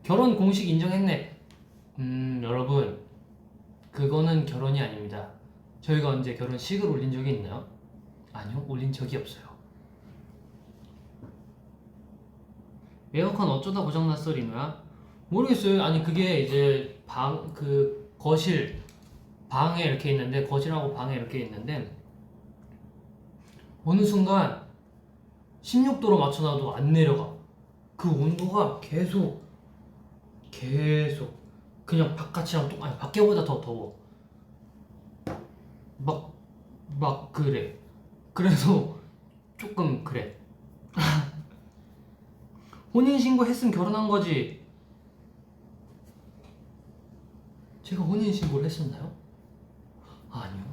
결혼 공식 인정했네. 여러분, 그거는 결혼이 아닙니다. 저희가 언제 결혼식을 올린 적이 있나요? 아니요, 올린 적이 없어요. 에어컨 어쩌다 고장났어, 리노야? 모르겠어요. 아니, 그게 이제 거실 방에 이렇게 있는데, 거실하고 방에 이렇게 있는데 어느 순간 16도로 맞춰놔도 안 내려가. 그 온도가 계속 그냥 바깥이랑 아니 밖에보다 더 더워. 막 그래. 그래서 조금 그래. 혼인신고 했으면 결혼한 거지. 제가 혼인신고를 했었나요? 아니요.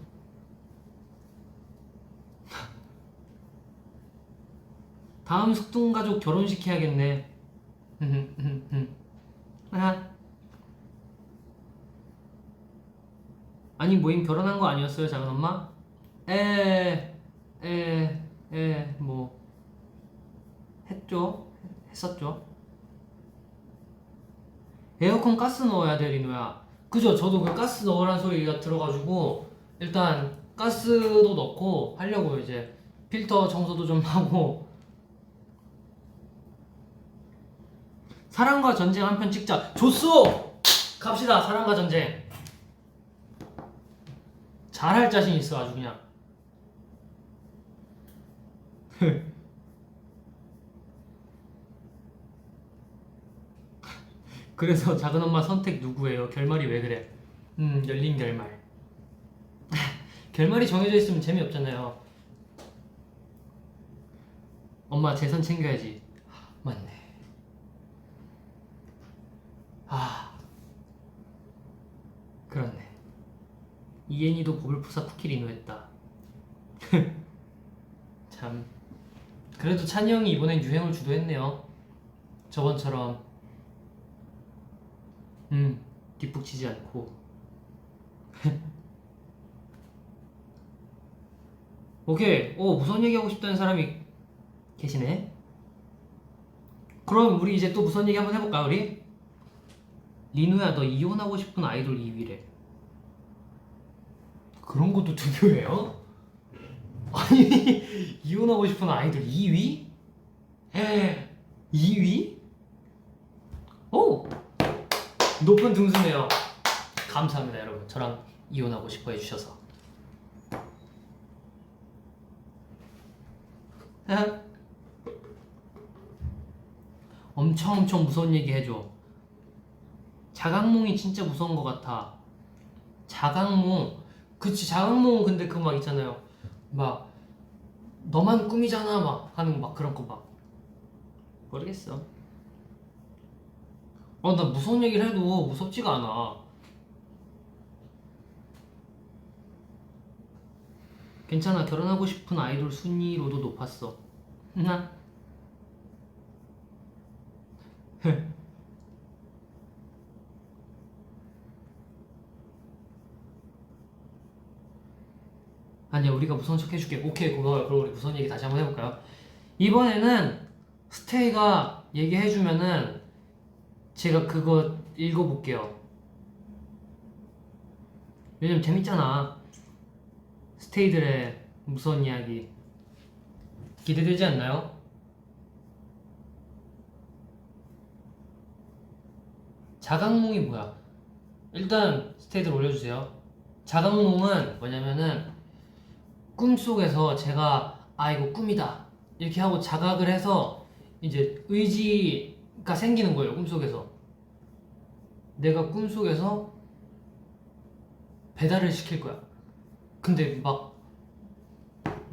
다음 숙동가족 결혼식 해야겠네. 아니 모임 결혼한 거 아니었어요, 작은 엄마? 뭐 했었죠. 에어컨 가스 넣어야 돼, 리노야. 그죠? 저도 그 가스 넣으란 소리가 들어가지고 일단 가스도 넣고 하려고 이제 필터 청소도 좀 하고. 사랑과 전쟁 한 편 찍자. 좋소! 갑시다. 사랑과 전쟁. 잘할 자신 있어, 아주 그냥. 그래서 작은 엄마 선택 누구예요? 결말이 왜 그래? 열린 결말. 결말이 정해져 있으면 재미없잖아요. 엄마 재산 챙겨야지. 맞네. 그렇네. 이엔이도 버블푸사 쿠키 리노했다. 참. 그래도 찬이 형이 이번엔 유행을 주도했네요. 저번처럼 뒷북치지 않고. 오케이. 무선 얘기하고 싶다는 사람이 계시네. 그럼 우리 이제 또 무선 얘기 한번 해볼까 우리? 리누야 너 이혼하고 싶은 아이돌 2위래. 그런 것도 투표해요? 아니 이혼하고 싶은 아이돌 2위? 2위? 오! 높은 등수네요. 감사합니다 여러분. 저랑 이혼하고 싶어 해주셔서. 엄청 무서운 얘기 해줘. 자각몽이 진짜 무서운 것 같아. 자각몽. 그치 자각몽. 근데 그 막 있잖아요. 막 너만 꿈이잖아 막 하는 막 그런 거 막 모르겠어. 나 무서운 얘기를 해도 무섭지가 않아. 괜찮아. 결혼하고 싶은 아이돌 순위로도 높았어. 나 아니야 우리가 무서운 척 해줄게. 오케이 고마워요. 그럼 우리 무서운 얘기 다시 한번 해볼까요? 이번에는 스테이가 얘기해주면은 제가 그거 읽어볼게요. 왜냐면 재밌잖아. 스테이들의 무서운 이야기 기대되지 않나요? 자각몽이 뭐야? 일단 스테이들 올려주세요. 자각몽은 뭐냐면은 꿈속에서 제가 이거 꿈이다 이렇게 하고 자각을 해서 이제 의지가 생기는 거예요. 꿈속에서 내가 꿈속에서 배달을 시킬 거야. 근데 막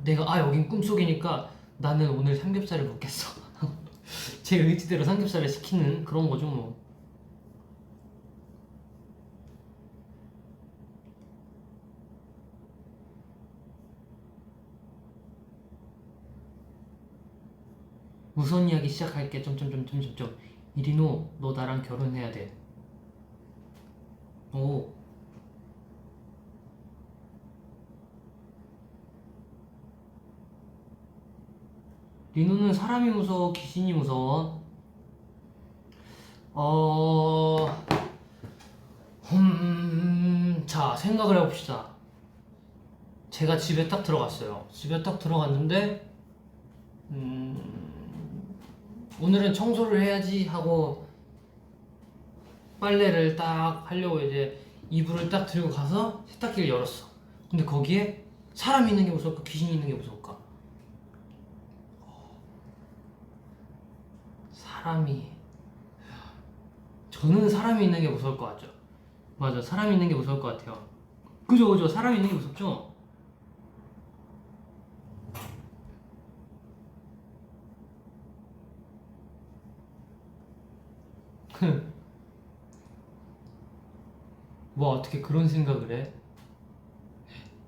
내가 여긴 꿈속이니까 나는 오늘 삼겹살을 먹겠어. 제 의지대로 삼겹살을 시키는 그런 거죠 뭐. 무슨 이야기 시작할게. 점점점점점점. 이리노 너 나랑 결혼해야 돼. 오. 리노는 사람이 무서워 귀신이 무서워? 자 생각을 해봅시다. 제가 집에 딱 들어갔어요. 집에 딱 들어갔는데 오늘은 청소를 해야지 하고 빨래를 딱 하려고 이제 이불을 딱 들고 가서 세탁기를 열었어. 근데 거기에 사람이 있는 게 무서울까 귀신이 있는 게 무서울까? 저는 사람이 있는 게 무서울 것 같죠? 맞아, 사람이 있는 게 무서울 것 같아요. 그죠, 사람이 있는 게 무섭죠? 뭐 어떻게 그런 생각을 해?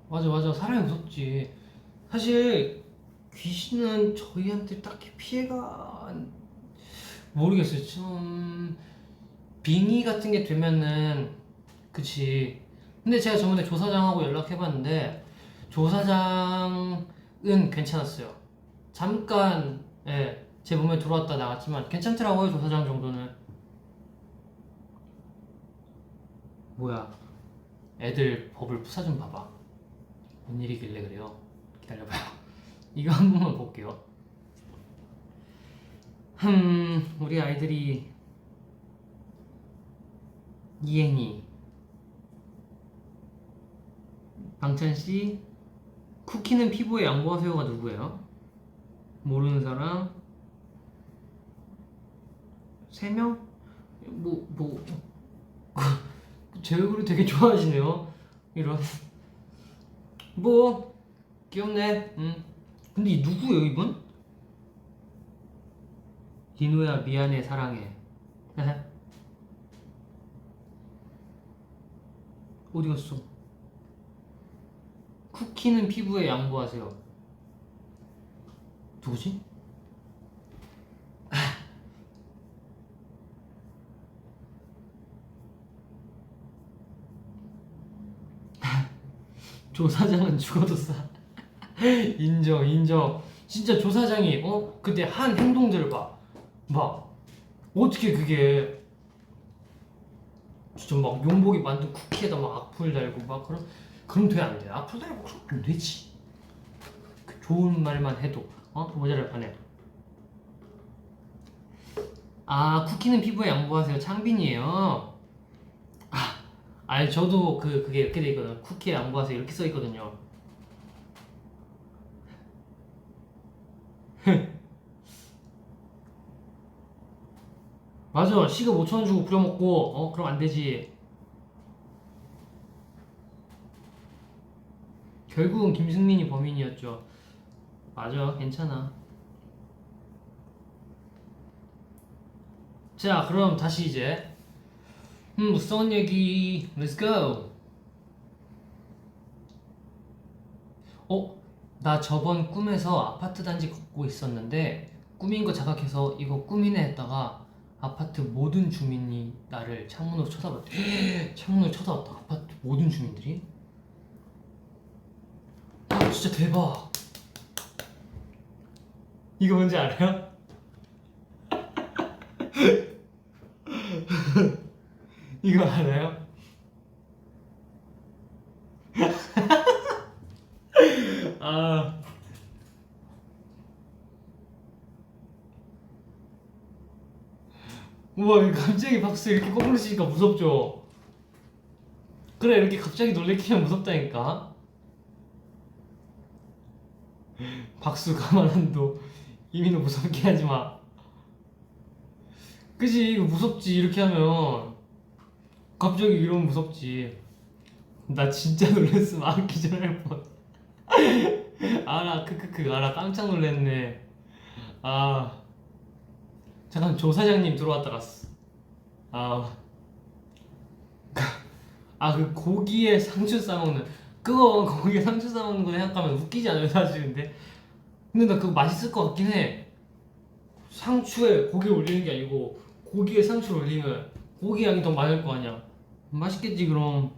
맞아, 사람이 무섭지. 사실 귀신은 저희한테 딱히 피해가 모르겠어요. 좀 빙의 같은 게 되면은 그치. 근데 제가 저번에 조사장하고 연락해봤는데 조사장은 괜찮았어요. 잠깐 제 몸에 들어왔다 나갔지만 괜찮더라고요. 조사장 정도는. 뭐야, 애들 버블 푸사 좀 봐봐. 뭔 일이길래 그래요? 기다려봐요. 이거 한 번만 볼게요. 우리 아이들이 이엔이, 방찬씨, 쿠키는 피부에 양보하세요가 누구예요? 모르는 사람? 3명? 제 얼굴을 되게 좋아하시네요. 이런. 귀엽네. 근데 이 누구예요, 이분? 디노야, 미안해, 사랑해. 어디 갔어? 쿠키는 피부에 양보하세요. 누구지? 조 사장은 죽어도 싸. 인정 인정. 진짜 조 사장이 그때 한 행동들을 막 어떻게 그게 진짜 막 용복이 만든 쿠키에다 막 악플 달고 막 그럼 돼 안 돼? 악플 달고 그럼 안 되지. 그 좋은 말만 해도 모자랄 판에. 아 쿠키는 피부에 양보하세요. 창빈이에요. 아니 저도 그게 이렇게 돼 있거든. 쿠키에 양보하세요 이렇게 써 있거든요. 맞아. 시급 5,000원 주고 부려먹고 그럼 안 되지. 결국은 김승민이 범인이었죠. 맞아. 괜찮아. 자 그럼 다시 이제 무서운 얘기 Let's go. 나 저번 꿈에서 아파트 단지 걷고 있었는데 꿈인 거 자각해서 이거 꿈이네 했다가 아파트 모든 주민이 나를 창문으로 쳐다봤대. 창문으로 쳐다봤다. 아파트 모든 주민들이. 진짜 대박. 이거 뭔지 알아요? 이거 알아요? 아 우와 갑자기 박수 이렇게 거꾸로 치니까 무섭죠? 그래 이렇게 갑자기 놀래키면 무섭다니까. 박수 가만 안둬. 이민호 무섭게 하지마. 그지 이거 무섭지 이렇게 하면. 갑자기 이러면 무섭지. 나 진짜 놀랬으면 기절할 뻔. 알아 크크크 알아 깜짝 놀랐네. 아 잠깐 조 사장님 들어왔다 갔어. 그 고기에 상추 싸먹는 그거 고기에 상추 싸먹는 거 생각하면 웃기지 않아요 사실. 근데 나 그거 맛있을 것 같긴 해. 상추에 고기 올리는 게 아니고 고기에 상추를 올리면 고기 양이 더 많을 거 아니야. 맛있겠지 그럼.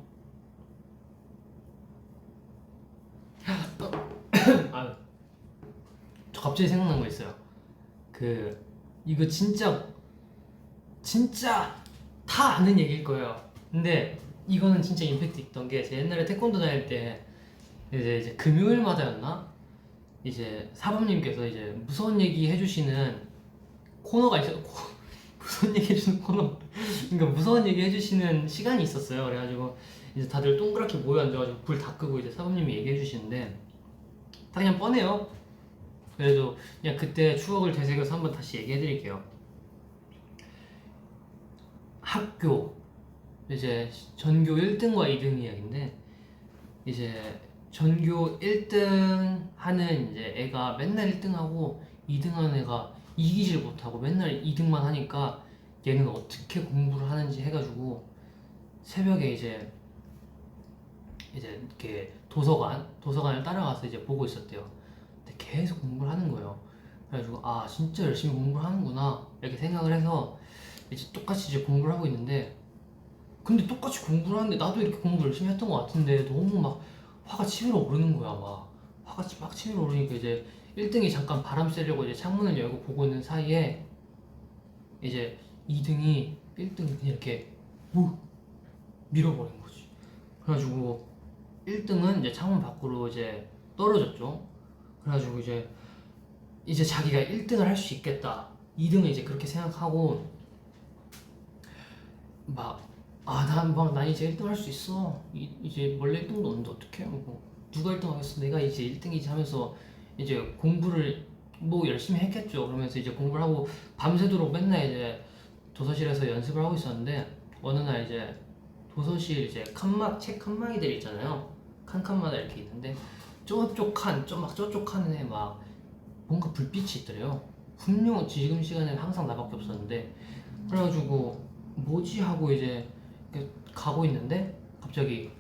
저 갑자기 생각난 거 있어요. 이거 진짜 다 아는 얘기일 거예요. 근데 이거는 진짜 임팩트 있던 게 제가 옛날에 태권도 다닐 때 이제 금요일마다였나? 이제 사범님께서 이제 무서운 얘기 해주시는 코너가 있어요. 무서운 얘기 해주는 코너. 그러니까 무서운 얘기 해주시는 시간이 있었어요. 그래가지고 이제 다들 동그랗게 모여 앉아가지고 불 다 끄고 이제 사범님이 얘기해 주시는데 다 그냥 뻔해요. 그래도 그냥 그때 추억을 되새겨서 한번 다시 얘기해 드릴게요. 학교 이제 전교 1등과 2등 이야기인데 이제 전교 1등 하는 이제 애가 맨날 1등하고 2등 하는 애가 이기질 못하고 맨날 2등만 하니까 얘는 어떻게 공부를 하는지 해가지고 새벽에 이제 이렇게 도서관을 따라가서 이제 보고 있었대요. 근데 계속 공부를 하는 거예요. 그래가지고 진짜 열심히 공부를 하는구나 이렇게 생각을 해서 이제 똑같이 이제 공부를 하고 있는데 근데 똑같이 공부를 하는데 나도 이렇게 공부 열심히 했던 것 같은데 너무 막 화가 치밀어 오르는 거야. 막 화가 막 치밀어 오르니까 이제 1등이 잠깐 바람 쐬려고 이제 창문을 열고 보고 있는 사이에 이제 2등이 1등을 그냥 이렇게 밀어버린 거지. 그래가지고 1등은 이제 창문 밖으로 이제 떨어졌죠. 그래가지고 이제 자기가 1등을 할 수 있겠다. 2등은 이제 그렇게 생각하고 난 이제 1등 할 수 있어. 이제 원래 1등도 없는데 어떡해? 누가 1등 하겠어? 내가 이제 1등이지 하면서 이제 공부를 열심히 했겠죠. 그러면서 이제 공부를 하고 밤새도록 맨날 이제 도서실에서 연습을 하고 있었는데 어느 날 이제 도서실 이제 책 칸막이들 있잖아요. 칸마다 이렇게 있는데 저쪽 칸에 막 뭔가 불빛이 있더래요. 분명 지금 시간에는 항상 나밖에 없었는데 그래가지고 뭐지 하고 이제 가고 있는데 갑자기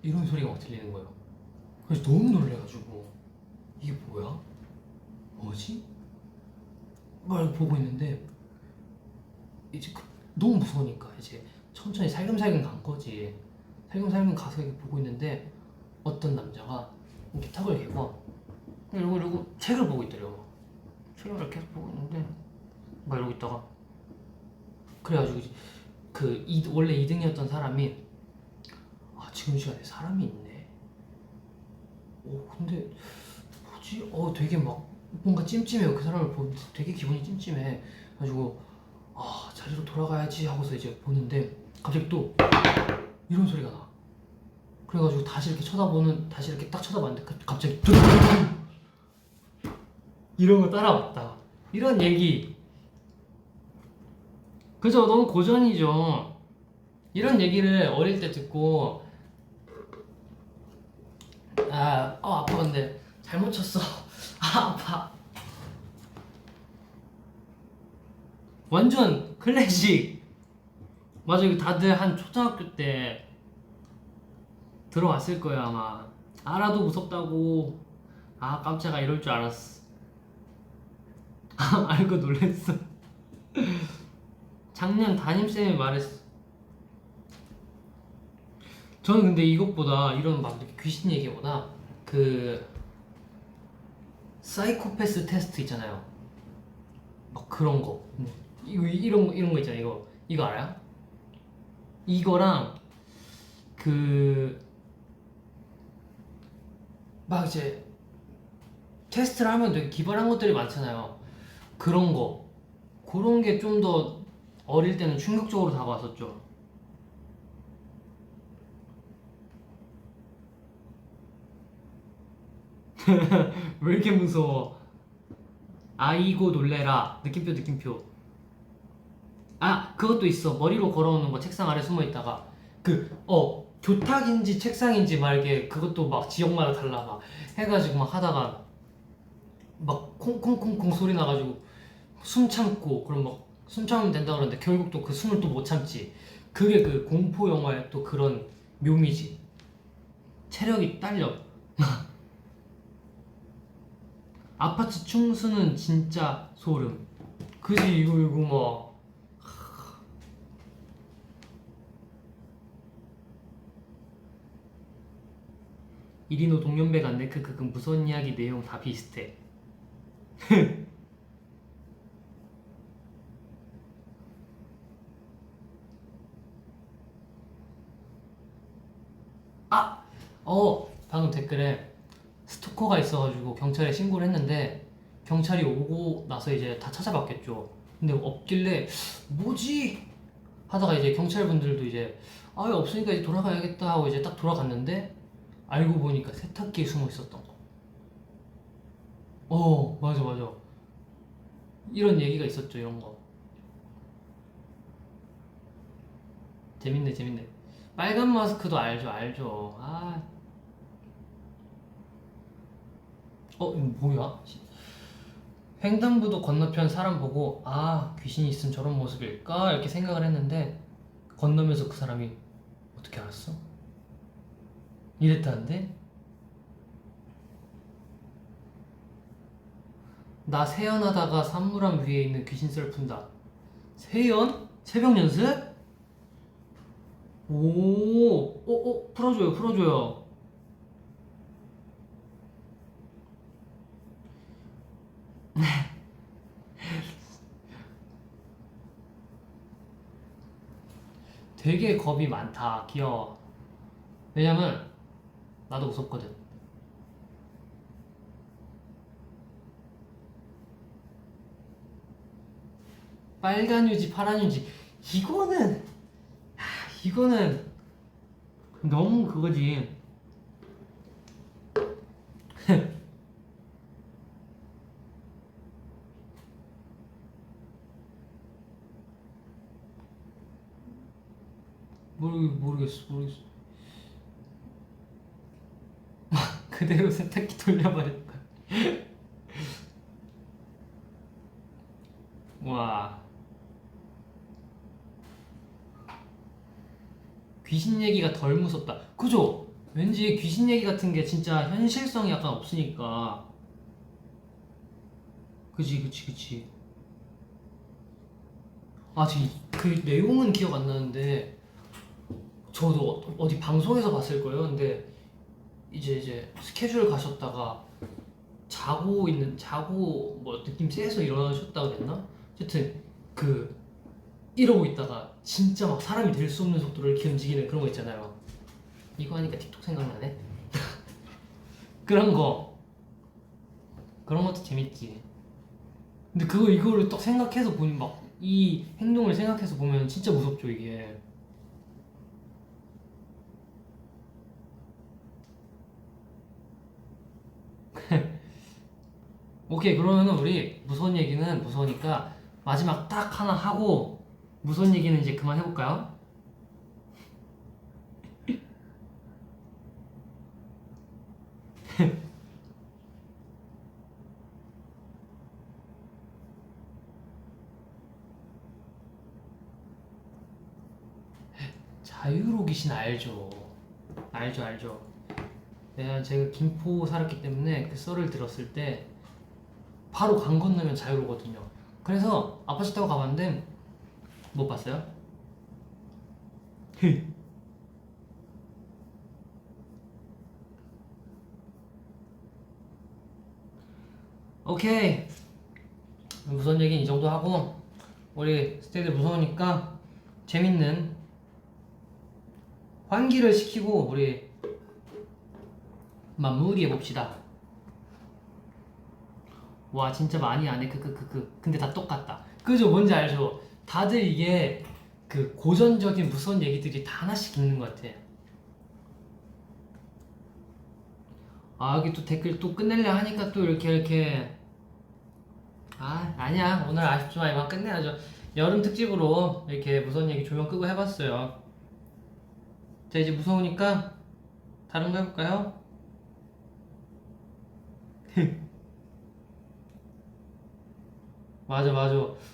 이런 소리가 막 들리는 거예요. 그래서 너무 놀래가지고 이게 뭐야? 뭐지? 막 이렇게 보고 있는데 이제 너무 무서우니까 이제 천천히 살금살금 간 거지. 살금살금 가서 이렇게 보고 있는데 어떤 남자가 이렇게 턱을 개고 이러고 책을 보고 있더래요. 책을 이렇게 계속 보고 있는데 막 이러고 있다가 그래가지고 원래 2등이었던 사람이 지금 시간에 사람이 있네. 근데 뭐지? 되게 막 뭔가 찜찜해요. 그 사람을 보는데 되게 기분이 찜찜해. 그래가지고 자리로 돌아가야지 하고서 이제 보는데 갑자기 또 이런 소리가 나. 그래가지고 다시 이렇게 딱 쳐다봤는데 갑자기 이런 거 따라왔다. 이런 얘기. 그죠? 너무 고전이죠. 이런 얘기를 어릴 때 듣고 아파. 근데 잘못 쳤어. 아파. 완전 클래식. 맞아. 이거 다들 한 초등학교 때 들어왔을 거야 아마. 알아도 무섭다고. 깜짝아 이럴 줄 알았어. 알고 놀랬어. 작년 담임쌤이 말했어. 저는 근데 이것보다 이런 막 이렇게 귀신 얘기보다 그 사이코패스 테스트 있잖아요. 막 그런 거. 이런 거 있잖아요. 이거 알아요? 이거랑 막 이제 테스트를 하면 되게 기발한 것들이 많잖아요. 그런 게 좀 더 어릴 때는 충격적으로 다가왔었죠. 왜 이렇게 무서워? 아이고 놀래라. 느낌표. 그것도 있어. 머리로 걸어오는 거 책상 아래 숨어 있다가 교탁인지 책상인지 막 이렇게 그것도 막 지역마다 달라 막 해가지고 막 하다가 막 콩콩콩콩 소리 나가지고 숨 참고 그럼 막 숨 참으면 된다 그러는데 결국 또 그 숨을 또 못 참지. 그게 그 공포 영화의 또 그런 묘미지. 체력이 딸려. 아파트 충수는 진짜 소름. 그지 이거 막 이리노 동년배 같네. 그 무서운 이야기 내용 다 비슷해. 방금 댓글에 스토커가 있어가지고 경찰에 신고를 했는데 경찰이 오고 나서 이제 다 찾아봤겠죠. 근데 없길래 뭐지? 하다가 이제 경찰분들도 이제 없으니까 이제 돌아가야겠다 하고 이제 딱 돌아갔는데 알고 보니까 세탁기에 숨어 있었던 거. 맞아. 이런 얘기가 있었죠. 이런 거. 재밌네. 빨간 마스크도 알죠. 이거 뭐야? 횡단보도 건너편 사람 보고 귀신이 있으면 저런 모습일까? 이렇게 생각을 했는데 건너면서 그 사람이 어떻게 알았어? 이랬다는데? 나 세연하다가 산물함 위에 있는 귀신 썰 푼다. 세연? 새벽 연습? 풀어줘요. 되게 겁이 많다. 귀여워. 왜냐면 나도 무섭거든. 빨간 유지, 파란 유지. 이거는 너무 그거지. 모르겠어. 그대로 세탁기 돌려버릴 거야. 와. 귀신 귀신 얘기가 덜 무섭다. 그죠? 왠지 귀신 얘기 같은 게 진짜 현실성이 약간 없으니까. 그치. 아, 지금 그 내용은 기억 안 나는데 저도 어디 방송에서 봤을 거예요. 근데 이제 스케줄 가셨다가 자고 뭐 느낌 쎄서 일어나셨다고 됐나? 어쨌든 그 이러고 있다가 진짜 막 사람이 될 수 없는 속도로 이렇게 움직이는 그런 거 있잖아요. 이거 하니까 틱톡 생각나네. 그런 것도 재밌지. 근데 이거를 딱 생각해서 보면 막 이 행동을 생각해서 보면 진짜 무섭죠 이게. 오케이, 그러면은 우리 무서운 얘기는 무서우니까 마지막 딱 하나 하고 무서운 얘기는 이제 그만 해볼까요? 자유로 귀신 알죠? 알죠. 제가 김포 살았기 때문에 그 썰을 들었을 때 바로 강 건너면 자유로거든요. 그래서 아파트 타고 가봤는데 못 봤어요? 오케이, 무서운 얘기는 이 정도 하고 우리 스테이들 무서우니까 재밌는 환기를 시키고 우리 마무리 해봅시다. 와, 진짜 많이 안 해. 근데 다 똑같다. 그죠? 뭔지 알죠? 다들 이게 그 고전적인 무서운 얘기들이 다 하나씩 있는 것 같아. 아, 여기 또 댓글 또 끝낼래 하니까 또 이렇게 아니야, 오늘 아쉽지만 이만 끝내야죠. 여름 특집으로 이렇게 무서운 얘기 조명 끄고 해봤어요. 자, 이제 무서우니까 다른 거 해볼까요? 맞아.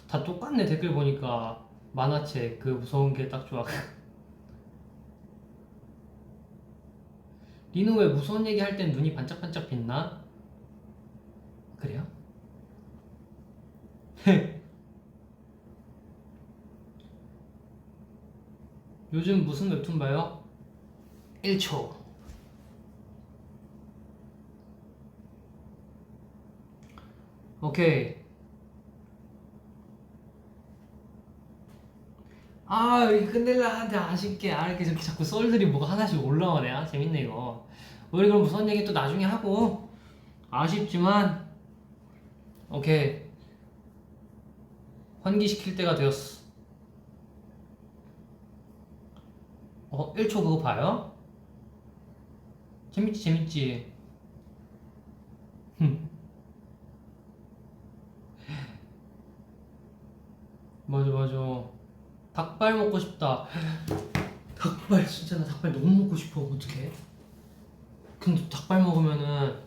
다 똑같네. 댓글 보니까 만화책 그 무서운 게 딱 좋아. 리노 왜 무서운 얘기 할 땐 눈이 반짝반짝 빛나? 그래요? 요즘 무슨 웹툰 봐요? 1초. 오케이. 이렇게 끝낼라 하는데 아쉽게 이렇게 저렇게 자꾸 썰들이 뭐가 하나씩 올라오네. 재밌네 이거. 우리 그럼 무서운 얘기 또 나중에 하고. 아쉽지만 오케이, 환기시킬 때가 되었어. 1초 그거 봐요? 재밌지. 맞아. 닭발 먹고 싶다. 닭발 진짜, 나 닭발 너무 먹고 싶어. 어떡해? 근데 닭발 먹으면은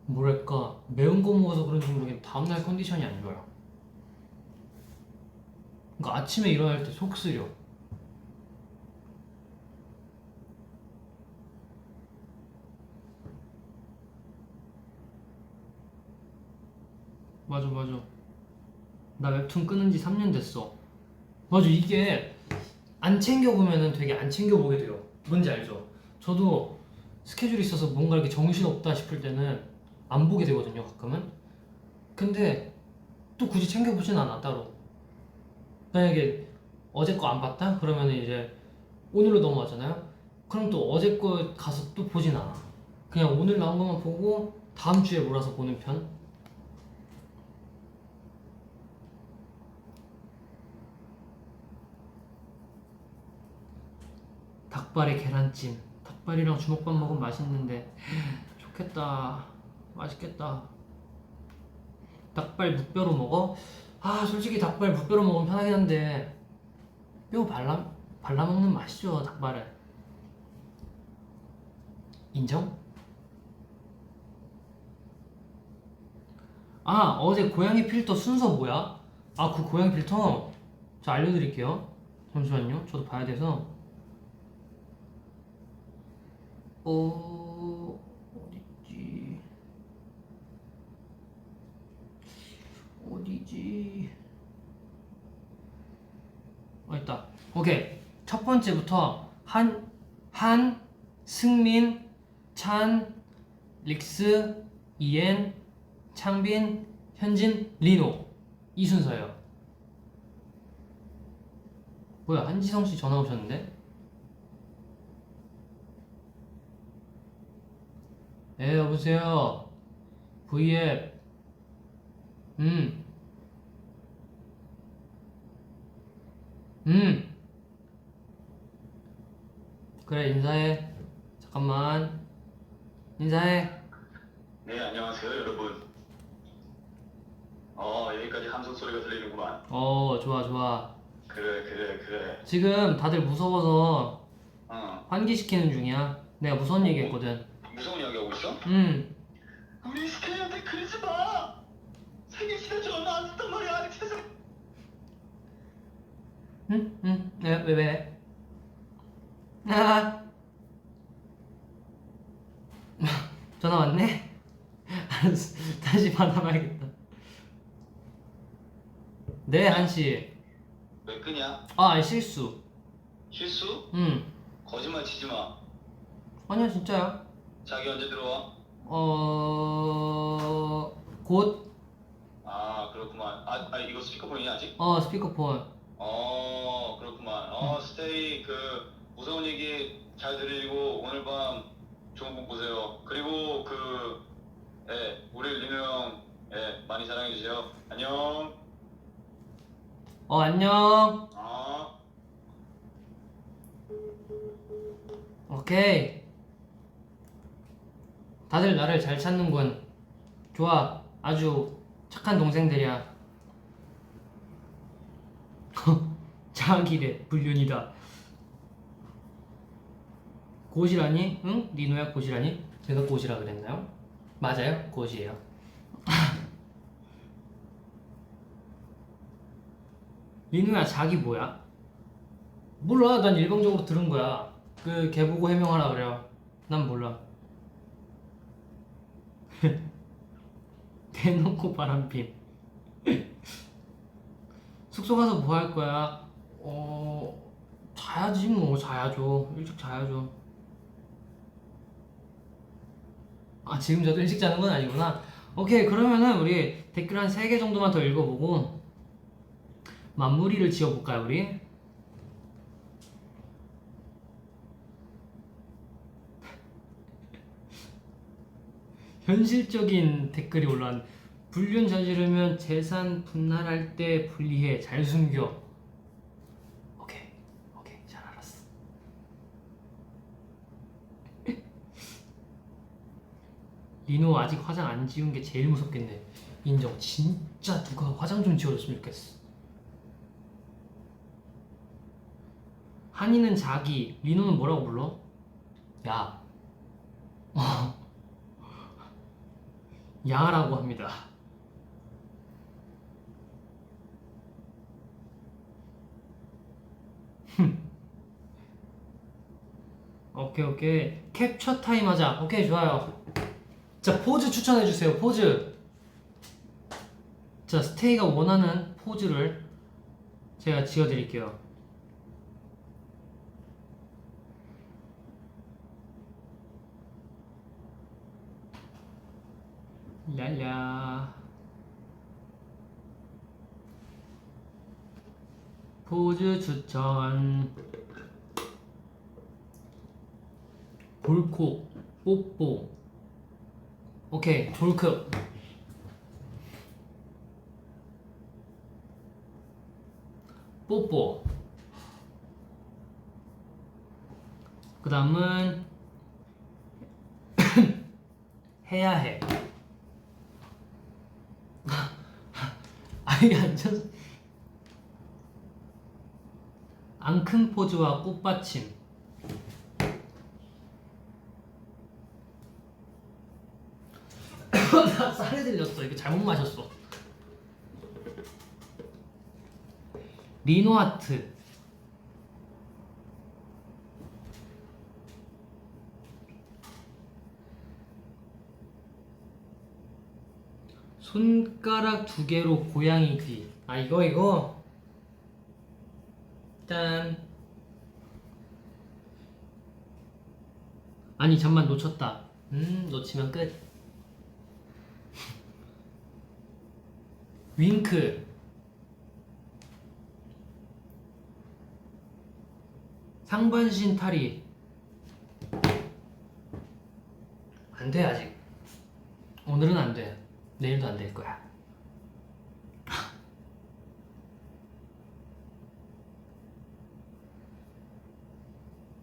뭐랄까, 매운 거 먹어서 그런지 모르겠는데 다음날 컨디션이 안 좋아요. 그러니까 아침에 일어날 때 속 쓰려. 맞아. 나 웹툰 끊은 지 3년 됐어. 맞아, 이게 안 챙겨보면은 되게 안 챙겨보게 돼요. 뭔지 알죠? 저도 스케줄이 있어서 뭔가 이렇게 정신없다 싶을 때는 안 보게 되거든요, 가끔은. 근데 또 굳이 챙겨보진 않아, 따로. 만약에 어제 거 안 봤다? 그러면 이제 오늘로 넘어가잖아요? 그럼 또 어제 거 가서 또 보진 않아. 그냥 오늘 나온 것만 보고 다음 주에 몰아서 보는 편? 닭발에 계란찜. 닭발이랑 주먹밥 먹으면 맛있는데 좋겠다. 맛있겠다. 닭발 무뼈로 먹어? 솔직히 닭발 무뼈로 먹으면 편하긴 한데 뼈 발라 먹는 맛이죠, 닭발은. 인정? 어제 고양이 필터 순서 뭐야? 그 고양이 필터 저 알려드릴게요. 잠시만요, 저도 봐야 돼서. 어딨지? 어디지? 있다. 오케이. 첫 번째부터 한, 승민, 찬, 릭스, 이엔, 창빈, 현진, 리노 이 순서예요. 뭐야, 한지성 씨 전화 오셨는데? 네, 여보세요. V앱. 음. 그래, 인사해. 잠깐만. 인사해. 네, 안녕하세요, 여러분. 여기까지 함성 소리가 들리는구만. 좋아, 좋아. 그래. 지금 다들 무서워서 어, 환기시키는 중이야. 내가 무서운 얘기 했거든. 무서운 이야기 하고 있어? 우리 스테이한테 그러지 마! 생일시대 전화 안 했단 말이야, 세상. 응? 왜? 아. 전화 왔네? 알았어. 다시 받아봐야겠다. 네, 한씨. 왜 끄냐? 아니, 실수. 실수? 거짓말 치지 마. 아니야, 진짜야. 자기 언제 들어와? 곧? 그렇구만. 이거 스피커폰이냐, 아직? 스피커폰. 그렇구만. 스테이, 무서운 얘기 잘 들으시고, 오늘 밤 좋은 꿈 꾸세요. 그리고, 우리 리노 형, 많이 사랑해주세요. 안녕. 안녕. 오케이. 다들 나를 잘 찾는군. 좋아. 아주 착한 동생들이야. 자기래 불륜이다. 고시라니? 응? 니노야 고시라니? 제가 고시라 그랬나요? 맞아요. 고시예요. 리노야 자기 뭐야? 몰라. 난 일방적으로 들은 거야. 걔 보고 해명하라 그래요. 난 몰라. 대놓고 바람핌. 숙소 가서 뭐 할 거야? 자야지 뭐. 자야죠. 일찍 자야죠. 지금 저도 일찍 자는 건 아니구나. 오케이, 그러면은 우리 댓글 한 3개 정도만 더 읽어보고 마무리를 지어볼까요, 우리? 현실적인 댓글이 올라왔네. 불륜 저지르면 재산 분할할 때 분리해. 잘 숨겨. 오케이, 잘 알았어. 리노 아직 화장 안 지운 게 제일 무섭겠네. 인정. 진짜 누가 화장 좀 지워줬으면 좋겠어. 한이는 자기, 리노는 뭐라고 불러? 야. 야라고 합니다. 오케이. 캡처 타임 하자. 오케이, 좋아요. 자, 포즈 추천해주세요. 포즈. 자, 스테이가 원하는 포즈를 제가 지어드릴게요. 랄라. 포즈 추천. 볼콕, 뽀뽀. 오케이, 볼크. 뽀뽀. 그 다음은 해야 해. 이게 앉아서 앙큼 포즈와 꽃받침. 나 쌀에 들렸어. 이거 잘못 마셨어. 리노아트. 손가락 2개로 고양이 귀. 아 이거 짠. 아니 잠만 놓쳤다. 놓치면 끝. 윙크. 상반신 탈의. 안 돼 아직. 오늘은 안 돼. 내일도 안 될 거야.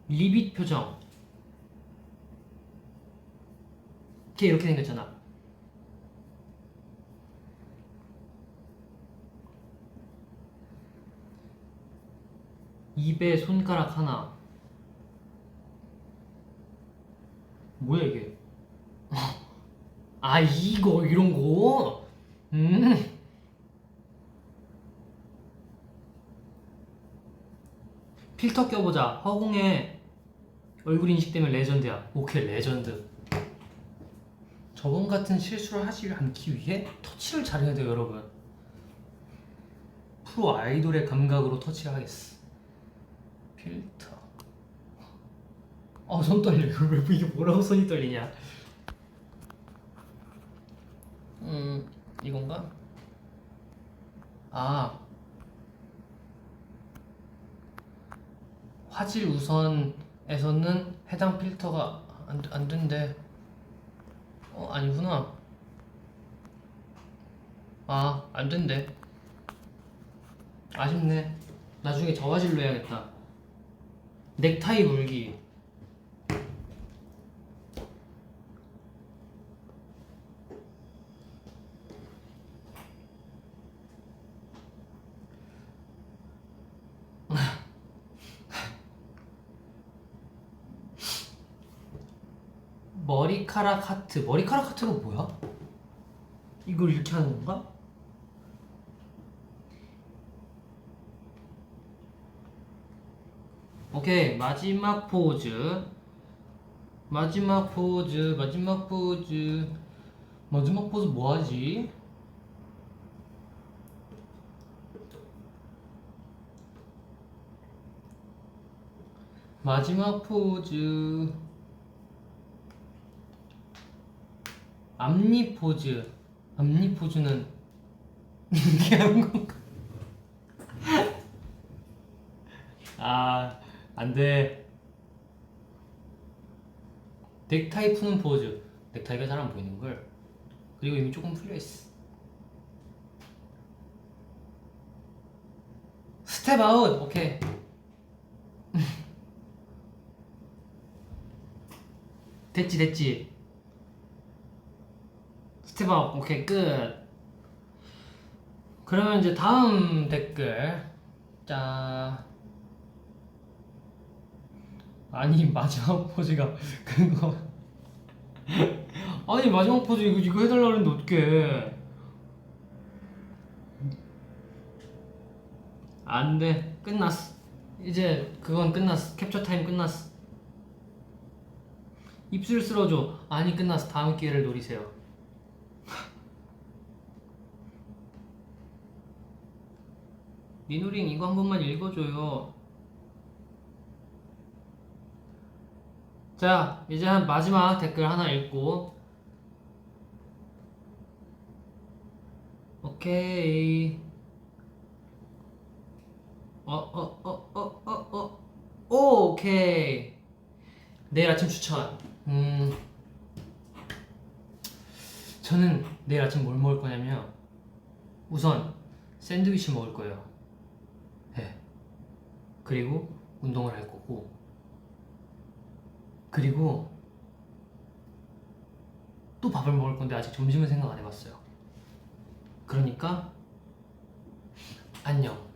리빗 표정. 걔 이렇게 생겼잖아. 입에 손가락 하나. 뭐야 이게? 아 이거 이런 거. 필터 껴보자. 허공에 얼굴 인식되면 레전드야. 오케이 레전드. 저번 같은 실수를 하지 않기 위해 터치를 잘해야 돼요 여러분. 프로 아이돌의 감각으로 터치를 하겠어. 필터. 손 떨려. 왜 이게 뭐라고 손이 떨리냐? 이건가? 아 화질 우선에서는 해당 필터가 안 된대. 아니구나. 안 된대. 아쉽네. 나중에 저화질로 해야겠다. 넥타이 물기. 머리카락 하트. 머리카락 하트가 뭐야? 이걸 이렇게 하는 건가? 오케이 마지막 포즈. 마지막 포즈 뭐하지? 마지막 포즈 앞니 포즈. 앞니 포즈는 이렇게 하는 건가? 안돼. 넥타이 푸는 포즈. 넥타이가 잘 안 보이는걸. 그리고 이미 조금 풀려있어. 스텝 아웃. 오케이. 됐지. 스텝 아웃. 오케이 끝. 그러면 이제 다음 댓글. 자, 아니 마지막 포즈가 그거. 아니 마지막 포즈 이거 해달라 그랬는데 어떡해. 안돼. 끝났어. 이제 그건 끝났어. 캡처 타임 끝났어. 입술 쓸어줘. 아니 끝났어. 다음 기회를 노리세요. 민우링 이거 한 번만 읽어줘요. 자 이제 한 마지막 댓글 하나 읽고 오케이. 오케이. 내일 아침 추천. 저는 내일 아침 뭘 먹을 거냐면 우선 샌드위치 먹을 거예요. 네. 그리고 운동을 할 거고, 그리고 또 밥을 먹을 건데 아직 점심은 생각 안 해봤어요. 그러니까 안녕.